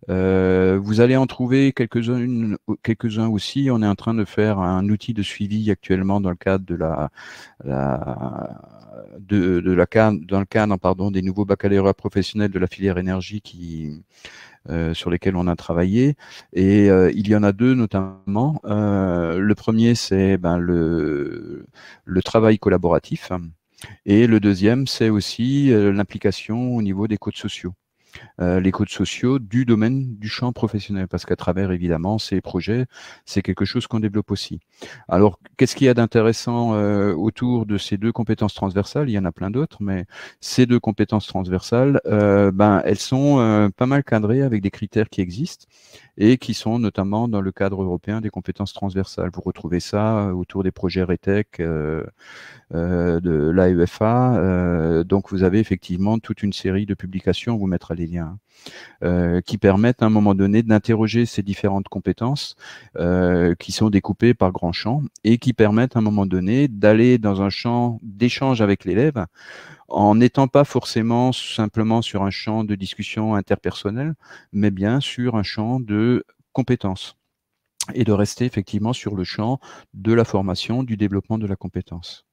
Vous allez en trouver quelques-uns aussi. On est en train de faire un outil de suivi actuellement dans le cadre des nouveaux baccalauréats professionnels de la filière énergie sur lesquels on a travaillé. Et il y en a deux notamment. Le premier, c'est le travail collaboratif. Et le deuxième, c'est aussi l'implication au niveau des codes sociaux. Les codes sociaux du domaine du champ professionnel, parce qu'à travers, évidemment, ces projets, c'est quelque chose qu'on développe aussi. Alors, qu'est-ce qu'il y a d'intéressant autour de ces deux compétences transversales? Il y en a plein d'autres, mais ces deux compétences transversales, elles sont pas mal cadrées avec des critères qui existent et qui sont notamment dans le cadre européen des compétences transversales. Vous retrouvez ça autour des projets RETEC, de l'AEFA. Donc, vous avez effectivement toute une série de publications, on vous mettra les liens, qui permettent à un moment donné d'interroger ces différentes compétences qui sont découpées par grands champs et qui permettent à un moment donné d'aller dans un champ d'échange avec l'élève en n'étant pas forcément simplement sur un champ de discussion interpersonnelle, mais bien sur un champ de compétences et de rester effectivement sur le champ de la formation, du développement de la compétence.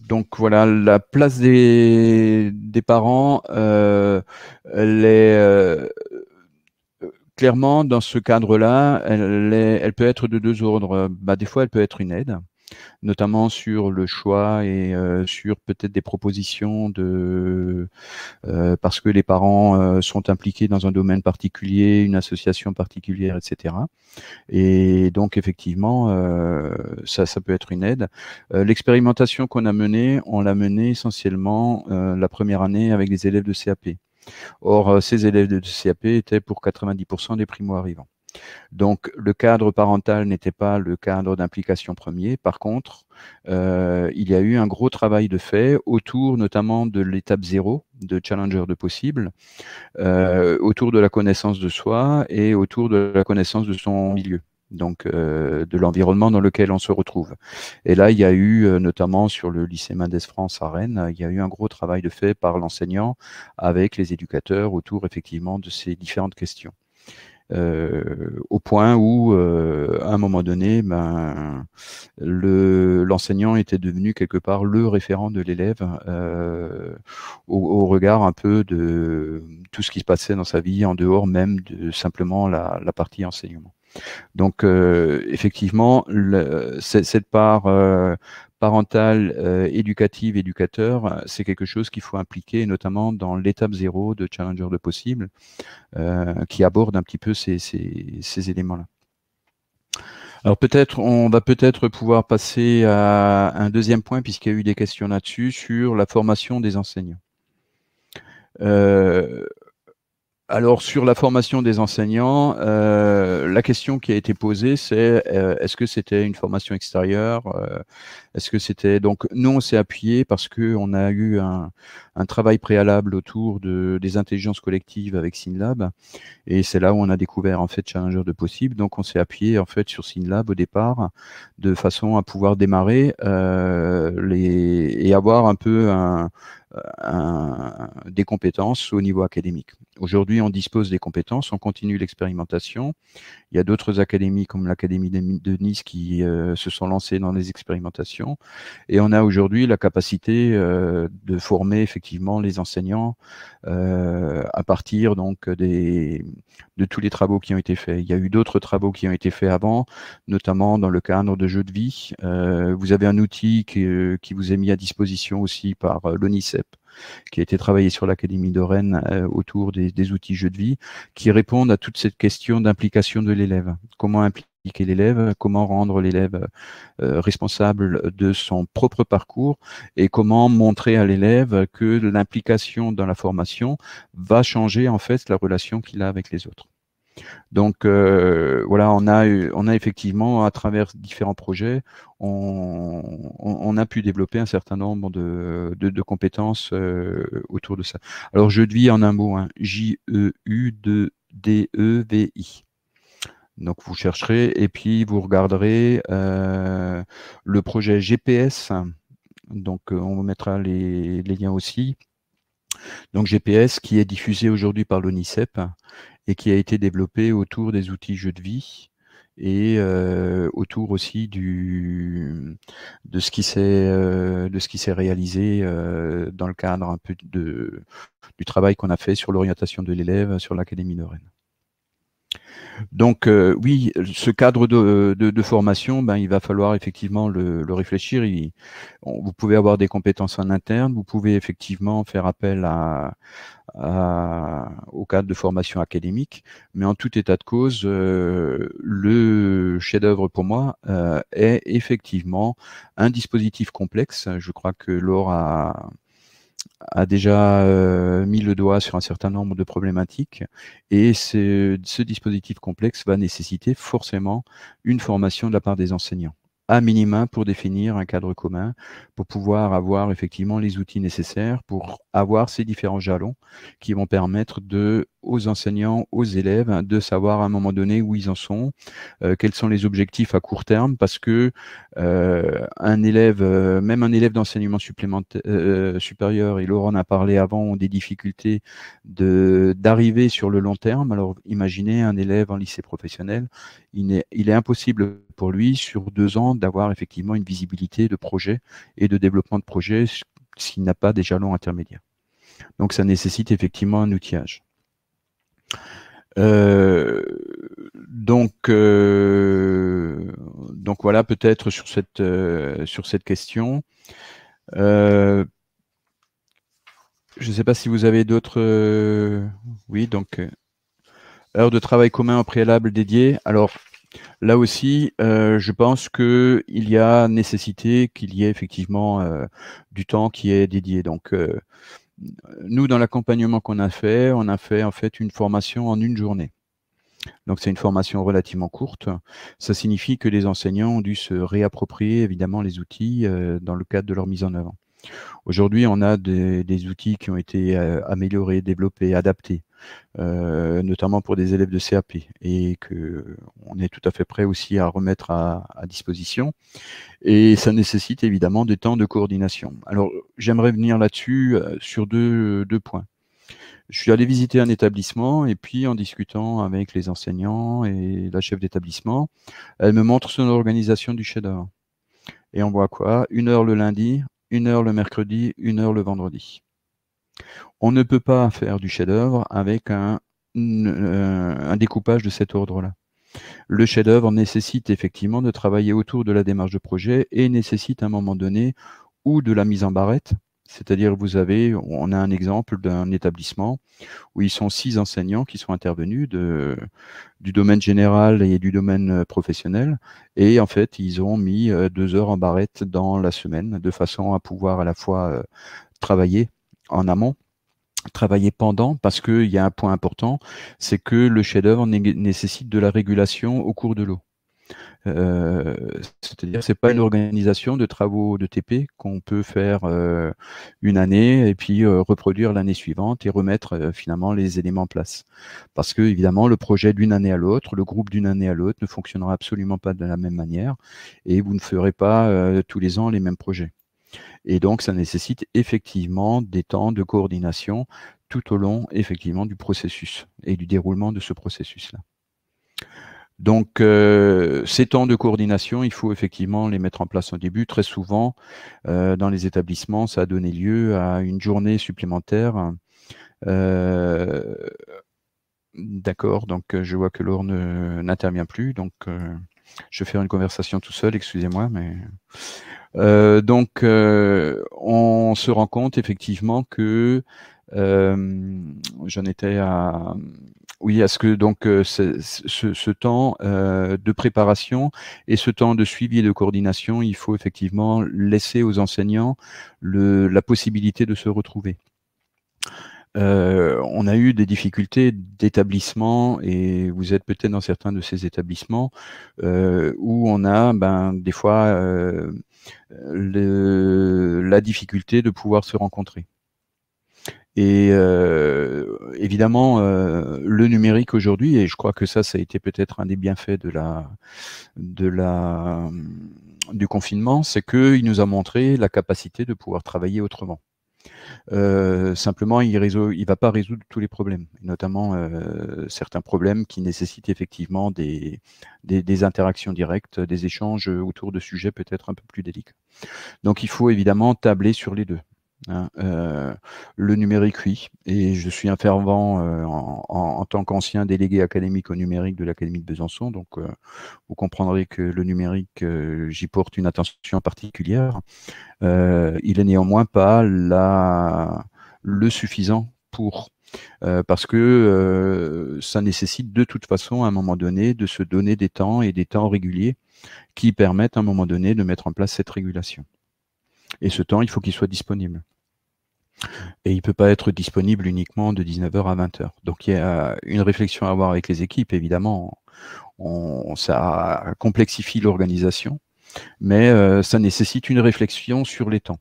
Donc voilà, la place des parents, elle est clairement dans ce cadre-là, elle peut être de deux ordres. Bah, des fois, elle peut être une aide, notamment sur le choix et sur peut-être des propositions parce que les parents sont impliqués dans un domaine particulier, une association particulière, etc. Et donc effectivement, ça peut être une aide. L'expérimentation qu'on a menée, on l'a menée essentiellement la première année avec des élèves de CAP. Or, ces élèves de CAP étaient pour 90% des primo-arrivants. Donc, le cadre parental n'était pas le cadre d'implication premier. Par contre, il y a eu un gros travail de fait autour notamment de l'étape 0 de Challenger de possible, autour de la connaissance de soi et autour de la connaissance de son milieu, donc de l'environnement dans lequel on se retrouve. Et là, il y a eu, notamment sur le lycée Mendès France à Rennes, il y a eu un gros travail de fait par l'enseignant avec les éducateurs autour effectivement de ces différentes questions. Au point où, à un moment donné, l'enseignant était devenu quelque part le référent de l'élève au regard un peu de tout ce qui se passait dans sa vie en dehors même de simplement la partie enseignement. Donc, effectivement, cette part parentale, éducative, éducateur, c'est quelque chose qu'il faut impliquer, notamment dans l'étape 0 de Challenger de possible, qui aborde un petit peu ces éléments-là. Alors on va peut-être pouvoir passer à un deuxième point, puisqu'il y a eu des questions là-dessus, sur la formation des enseignants. Alors, sur la formation des enseignants, la question qui a été posée, c'est est-ce que c'était une formation extérieure? Est-ce que c'était… Donc, nous, on s'est appuyé parce qu'on a eu un travail préalable autour des intelligences collectives avec SynLab, et c'est là où on a découvert, en fait, Challenger de possible. Donc, on s'est appuyé, en fait, sur SynLab au départ, de façon à pouvoir démarrer et avoir un peu des compétences au niveau académique. Aujourd'hui, on dispose des compétences, on continue l'expérimentation. Il y a d'autres académies comme l'Académie de Nice qui se sont lancées dans les expérimentations. Et on a aujourd'hui la capacité de former effectivement les enseignants à partir donc de tous les travaux qui ont été faits. Il y a eu d'autres travaux qui ont été faits avant, notamment dans le cadre de jeux de vie. Vous avez un outil qui vous est mis à disposition aussi par l'ONICEP, qui a été travaillé sur l'Académie de Rennes autour des outils jeux de vie, qui répondent à toute cette question d'implication de l'élève. Comment impliquer l'élève, comment rendre l'élève responsable de son propre parcours et comment montrer à l'élève que l'implication dans la formation va changer en fait la relation qu'il a avec les autres. Donc voilà, on a effectivement, à travers différents projets, on a pu développer un certain nombre de compétences autour de ça. Alors, jeu de vie en un mot, hein, J-E-U-D-E-V-I. Donc, vous chercherez et puis vous regarderez le projet GPS. Donc, on vous mettra les liens aussi. Donc, GPS qui est diffusé aujourd'hui par l'ONICEP et qui a été développé autour des outils jeux de vie et autour aussi de ce qui s'est réalisé dans le cadre un peu du travail qu'on a fait sur l'orientation de l'élève sur l'Académie de Rennes. Donc oui, ce cadre de formation, il va falloir effectivement le réfléchir. Vous pouvez avoir des compétences en interne, vous pouvez effectivement faire appel au cadre de formation académique, mais en tout état de cause, le chef-d'œuvre pour moi est effectivement un dispositif complexe. Je crois que Laure a déjà mis le doigt sur un certain nombre de problématiques, et ce dispositif complexe va nécessiter forcément une formation de la part des enseignants, à minima pour définir un cadre commun, pour pouvoir avoir effectivement les outils nécessaires, pour avoir ces différents jalons qui vont permettre de aux enseignants, aux élèves, hein, de savoir à un moment donné où ils en sont, quels sont les objectifs à court terme, parce que un élève, même un élève d'enseignement supérieur, et Laurent en a parlé avant, ont des difficultés d'arriver sur le long terme. Alors imaginez un élève en lycée professionnel, il est impossible pour lui sur 2 ans d'avoir effectivement une visibilité de projet et de développement de projet s'il n'a pas des jalons intermédiaires. Donc ça nécessite effectivement un outillage. Donc voilà, peut-être sur cette question. Je ne sais pas si vous avez d'autres. Oui, donc heures de travail commun au préalable dédiées. Alors là aussi, je pense qu'il y a nécessité qu'il y ait effectivement du temps qui est dédié. Donc nous, dans l'accompagnement qu'on a fait, on a fait en fait une formation en une journée. Donc c'est une formation relativement courte. Ça signifie que les enseignants ont dû se réapproprier évidemment les outils dans le cadre de leur mise en œuvre. Aujourd'hui, on a des outils qui ont été améliorés, développés, adaptés, notamment pour des élèves de CAP, et qu'on est tout à fait prêt aussi à remettre à disposition. Et ça nécessite évidemment des temps de coordination. Alors, j'aimerais venir là-dessus sur deux points. Je suis allé visiter un établissement et puis en discutant avec les enseignants et la chef d'établissement, elle me montre son organisation du chef-d'œuvre. Et on voit quoi? 1 heure le lundi, 1 heure le mercredi, 1 heure le vendredi. On ne peut pas faire du chef-d'œuvre avec un découpage de cet ordre-là. Le chef-d'œuvre nécessite effectivement de travailler autour de la démarche de projet et nécessite à un moment donné ou de la mise en barrette, c'est-à-dire on a un exemple d'un établissement où ils sont 6 enseignants qui sont intervenus du domaine général et du domaine professionnel, et en fait ils ont mis 2 heures en barrette dans la semaine de façon à pouvoir à la fois travailler en amont, travailler pendant, parce qu'il y a un point important, c'est que le chef-d'œuvre nécessite de la régulation au cours de l'eau. C'est-à-dire, c'est pas une organisation de travaux de TP qu'on peut faire une année et puis reproduire l'année suivante et remettre finalement les éléments en place. Parce que évidemment, le projet d'une année à l'autre, le groupe d'une année à l'autre ne fonctionnera absolument pas de la même manière et vous ne ferez pas tous les ans les mêmes projets. Et donc, ça nécessite effectivement des temps de coordination tout au long, effectivement, du processus et du déroulement de ce processus-là. Donc, ces temps de coordination, il faut effectivement les mettre en place au début. Très souvent, dans les établissements, ça a donné lieu à une journée supplémentaire. D'accord, donc je vois que Laure n'intervient plus, donc je vais faire une conversation tout seul, excusez-moi, mais... donc, on se rend compte effectivement que j'en étais à... Oui, à ce que donc ce temps de préparation et ce temps de suivi et de coordination, il faut effectivement laisser aux enseignants la possibilité de se retrouver. On a eu des difficultés d'établissement, et vous êtes peut-être dans certains de ces établissements où on a des fois la difficulté de pouvoir se rencontrer. Et évidemment, le numérique aujourd'hui, et je crois que ça a été peut-être un des bienfaits du confinement, c'est qu'il nous a montré la capacité de pouvoir travailler autrement. Simplement, il ne va pas résoudre tous les problèmes, notamment certains problèmes qui nécessitent effectivement des interactions directes, des échanges autour de sujets peut-être un peu plus délicats. Donc, il faut évidemment tabler sur les deux. Hein. Le numérique, oui, et je suis un fervent en tant qu'ancien délégué académique au numérique de l'Académie de Besançon, donc vous comprendrez que le numérique, j'y porte une attention particulière. Il est néanmoins pas le suffisant pour, parce que ça nécessite de toute façon à un moment donné de se donner des temps et des temps réguliers qui permettent à un moment donné de mettre en place cette régulation. Et ce temps, il faut qu'il soit disponible. Et il ne peut pas être disponible uniquement de 19h à 20h. Donc il y a une réflexion à avoir avec les équipes, évidemment. Ça complexifie l'organisation, mais ça nécessite une réflexion sur les temps.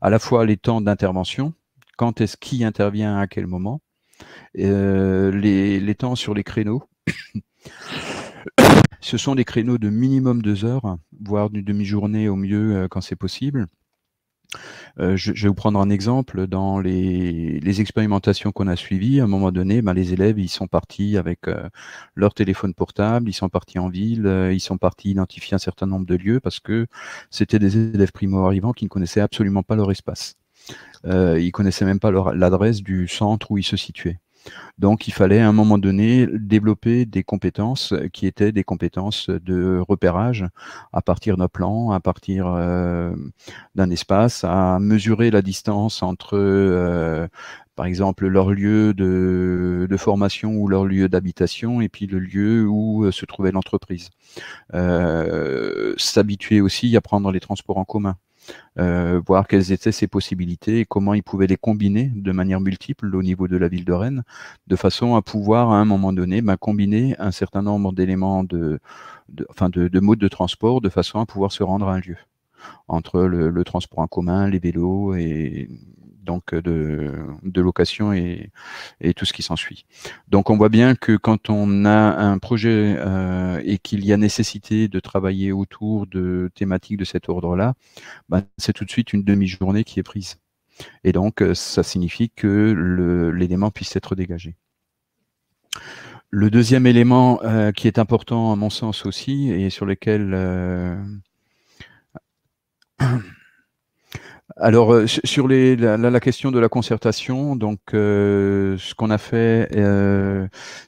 À la fois les temps d'intervention, quand est-ce qui intervient à quel moment, Les temps sur les créneaux, ce sont des créneaux de minimum 2 heures, voire d'une demi-journée au mieux quand c'est possible. Je vais vous prendre un exemple. Dans les expérimentations qu'on a suivies, à un moment donné, les élèves, ils sont partis avec leur téléphone portable, ils sont partis en ville, ils sont partis identifier un certain nombre de lieux parce que c'était des élèves primo-arrivants qui ne connaissaient absolument pas leur espace. Ils connaissaient même pas l'adresse du centre où ils se situaient. Donc, il fallait à un moment donné développer des compétences qui étaient des compétences de repérage à partir d'un plan, à partir d'un espace, à mesurer la distance entre, par exemple, leur lieu de formation ou leur lieu d'habitation et puis le lieu où se trouvait l'entreprise. S'habituer aussi à prendre les transports en commun. Voir quelles étaient ses possibilités et comment il pouvait les combiner de manière multiple au niveau de la ville de Rennes, de façon à pouvoir, à un moment donné, combiner un certain nombre d'éléments de modes de transport, de façon à pouvoir se rendre à un lieu, entre le transport en commun, les vélos et donc de location et tout ce qui s'ensuit. Donc on voit bien que quand on a un projet et qu'il y a nécessité de travailler autour de thématiques de cet ordre-là, c'est tout de suite une demi-journée qui est prise. Et donc, ça signifie que l'élément puisse être dégagé. Le deuxième élément qui est important à mon sens aussi, et sur lequel... Alors, sur la question de la concertation, donc ce qu'on a fait,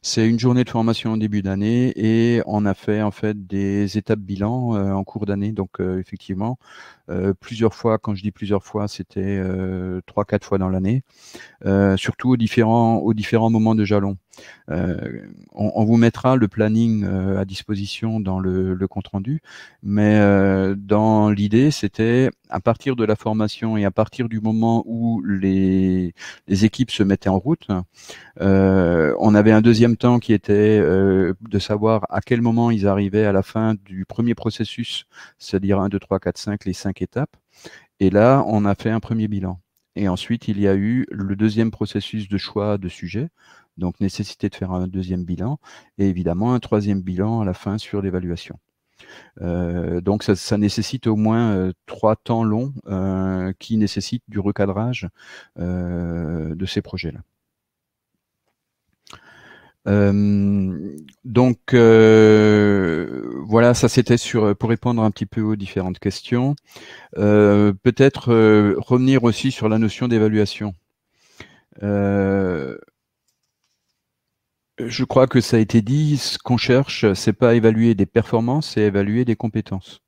c'est une journée de formation en début d'année et on a fait en fait des étapes bilan en cours d'année. Donc, effectivement, plusieurs fois, quand je dis plusieurs fois, c'était 3-4 fois dans l'année, surtout aux différents moments de jalon. On vous mettra le planning à disposition dans le compte-rendu, mais dans l'idée, c'était à partir de la formation et à partir du moment où les équipes se mettaient en route, on avait un deuxième temps qui était de savoir à quel moment ils arrivaient à la fin du premier processus, c'est-à-dire 1, 2, 3, 4, 5, les 5 étapes. Et là, on a fait un premier bilan. Et ensuite, il y a eu le deuxième processus de choix de sujet, donc nécessité de faire un deuxième bilan, et évidemment un troisième bilan à la fin sur l'évaluation. Donc ça nécessite au moins 3 temps longs qui nécessitent du recadrage de ces projets-là. Donc voilà, ça c'était pour répondre un petit peu aux différentes questions. Peut-être revenir aussi sur la notion d'évaluation. Je crois que ça a été dit, ce qu'on cherche, c'est pas évaluer des performances, c'est évaluer des compétences.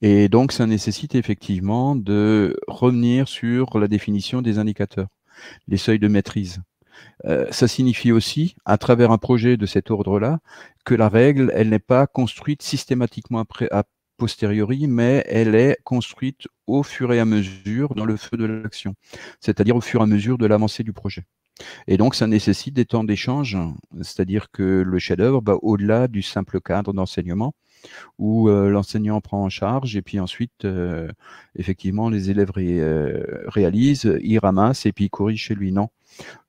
Et donc, ça nécessite effectivement de revenir sur la définition des indicateurs, les seuils de maîtrise. Ça signifie aussi, à travers un projet de cet ordre-là, que la règle, elle n'est pas construite systématiquement a posteriori, mais elle est construite au fur et à mesure dans le feu de l'action, c'est-à-dire au fur et à mesure de l'avancée du projet. Et donc, ça nécessite des temps d'échange, c'est-à-dire que le chef-d'œuvre va au-delà du simple cadre d'enseignement où l'enseignant prend en charge et puis ensuite, effectivement, les élèves réalisent, ils ramassent et puis ils corrigent chez lui. Non,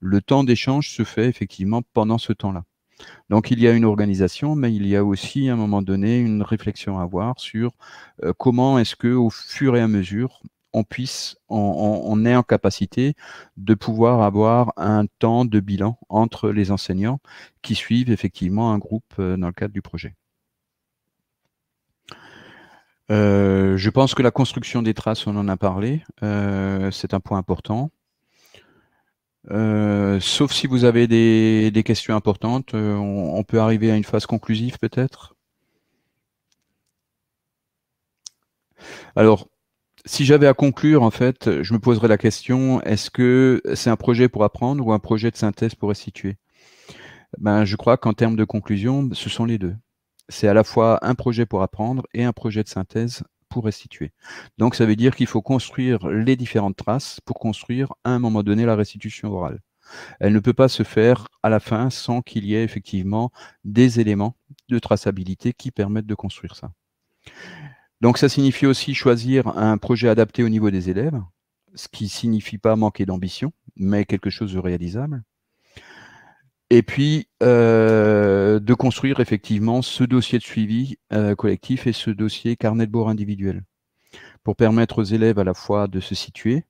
le temps d'échange se fait effectivement pendant ce temps-là. Donc, il y a une organisation, mais il y a aussi, à un moment donné, une réflexion à avoir sur comment est-ce que, au fur et à mesure, on est en capacité de pouvoir avoir un temps de bilan entre les enseignants qui suivent effectivement un groupe dans le cadre du projet. Je pense que la construction des traces, on en a parlé, c'est un point important. Sauf si vous avez des questions importantes, on peut arriver à une phase conclusive peut-être. Alors, si j'avais à conclure, en fait, je me poserais la question, est-ce que c'est un projet pour apprendre ou un projet de synthèse pour restituer? Je crois qu'en termes de conclusion, ce sont les deux. C'est à la fois un projet pour apprendre et un projet de synthèse pour restituer. Donc, ça veut dire qu'il faut construire les différentes traces pour construire, à un moment donné, la restitution orale. Elle ne peut pas se faire à la fin sans qu'il y ait effectivement des éléments de traçabilité qui permettent de construire ça. Donc, ça signifie aussi choisir un projet adapté au niveau des élèves, ce qui ne signifie pas manquer d'ambition, mais quelque chose de réalisable. Et puis, de construire effectivement ce dossier de suivi collectif et ce dossier carnet de bord individuel pour permettre aux élèves à la fois de se situer,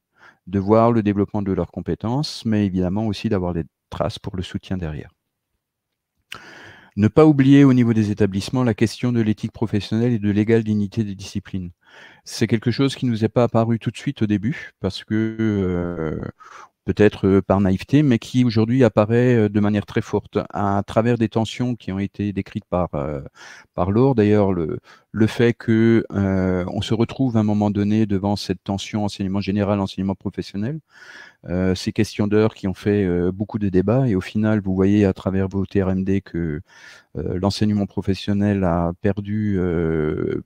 de voir le développement de leurs compétences, mais évidemment aussi d'avoir des traces pour le soutien derrière. Ne pas oublier au niveau des établissements la question de l'éthique professionnelle et de l'égale dignité des disciplines. C'est quelque chose qui ne nous est pas apparu tout de suite au début, parce que peut-être par naïveté, mais qui aujourd'hui apparaît de manière très forte à travers des tensions qui ont été décrites par Laure. D'ailleurs, le fait que on se retrouve à un moment donné devant cette tension enseignement général, enseignement professionnel, ces questions d'heures qui ont fait beaucoup de débats, et au final, vous voyez à travers vos TRMD que l'enseignement professionnel a perdu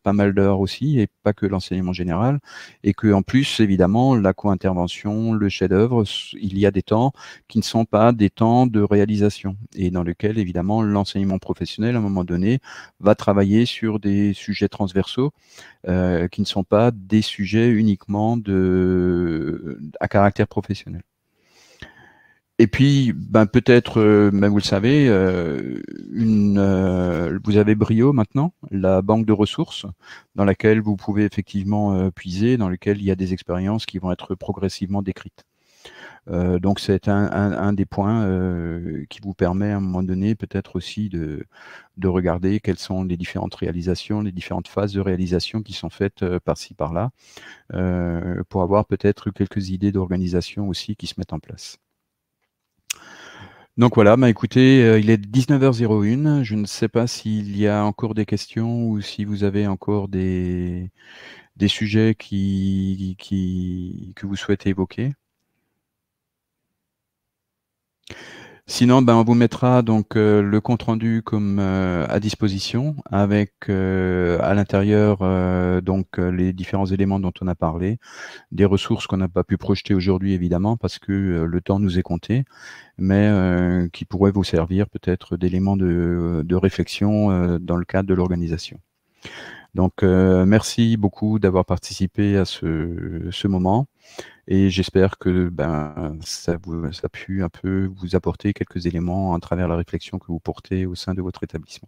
pas mal d'heures aussi, et pas que l'enseignement général, et que en plus, évidemment, la co-intervention, le chef-d'œuvre, il y a des temps qui ne sont pas des temps de réalisation, et dans lesquels, évidemment, l'enseignement professionnel, à un moment donné, va travailler sur des sujets transversaux qui ne sont pas des sujets uniquement à caractère professionnel. Et puis, ben, peut-être, ben, vous le savez, vous avez Brio maintenant, la banque de ressources, dans laquelle vous pouvez effectivement puiser, dans laquelle il y a des expériences qui vont être progressivement décrites. Donc c'est un des points qui vous permet à un moment donné peut-être aussi de regarder quelles sont les différentes réalisations, les différentes phases de réalisation qui sont faites par-ci par-là, pour avoir peut-être quelques idées d'organisation aussi qui se mettent en place. Donc voilà, bah écoutez, il est 19h01. Je ne sais pas s'il y a encore des questions ou si vous avez encore des sujets que vous souhaitez évoquer. Sinon, ben, on vous mettra donc le compte-rendu comme à disposition avec à l'intérieur donc les différents éléments dont on a parlé, des ressources qu'on n'a pas pu projeter aujourd'hui évidemment parce que le temps nous est compté, mais qui pourraient vous servir peut-être d'éléments de réflexion dans le cadre de l'organisation. Donc merci beaucoup d'avoir participé à ce moment. Et j'espère que ben, ça a pu un peu vous apporter quelques éléments à travers la réflexion que vous portez au sein de votre établissement.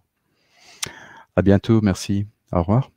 À bientôt, merci. Au revoir.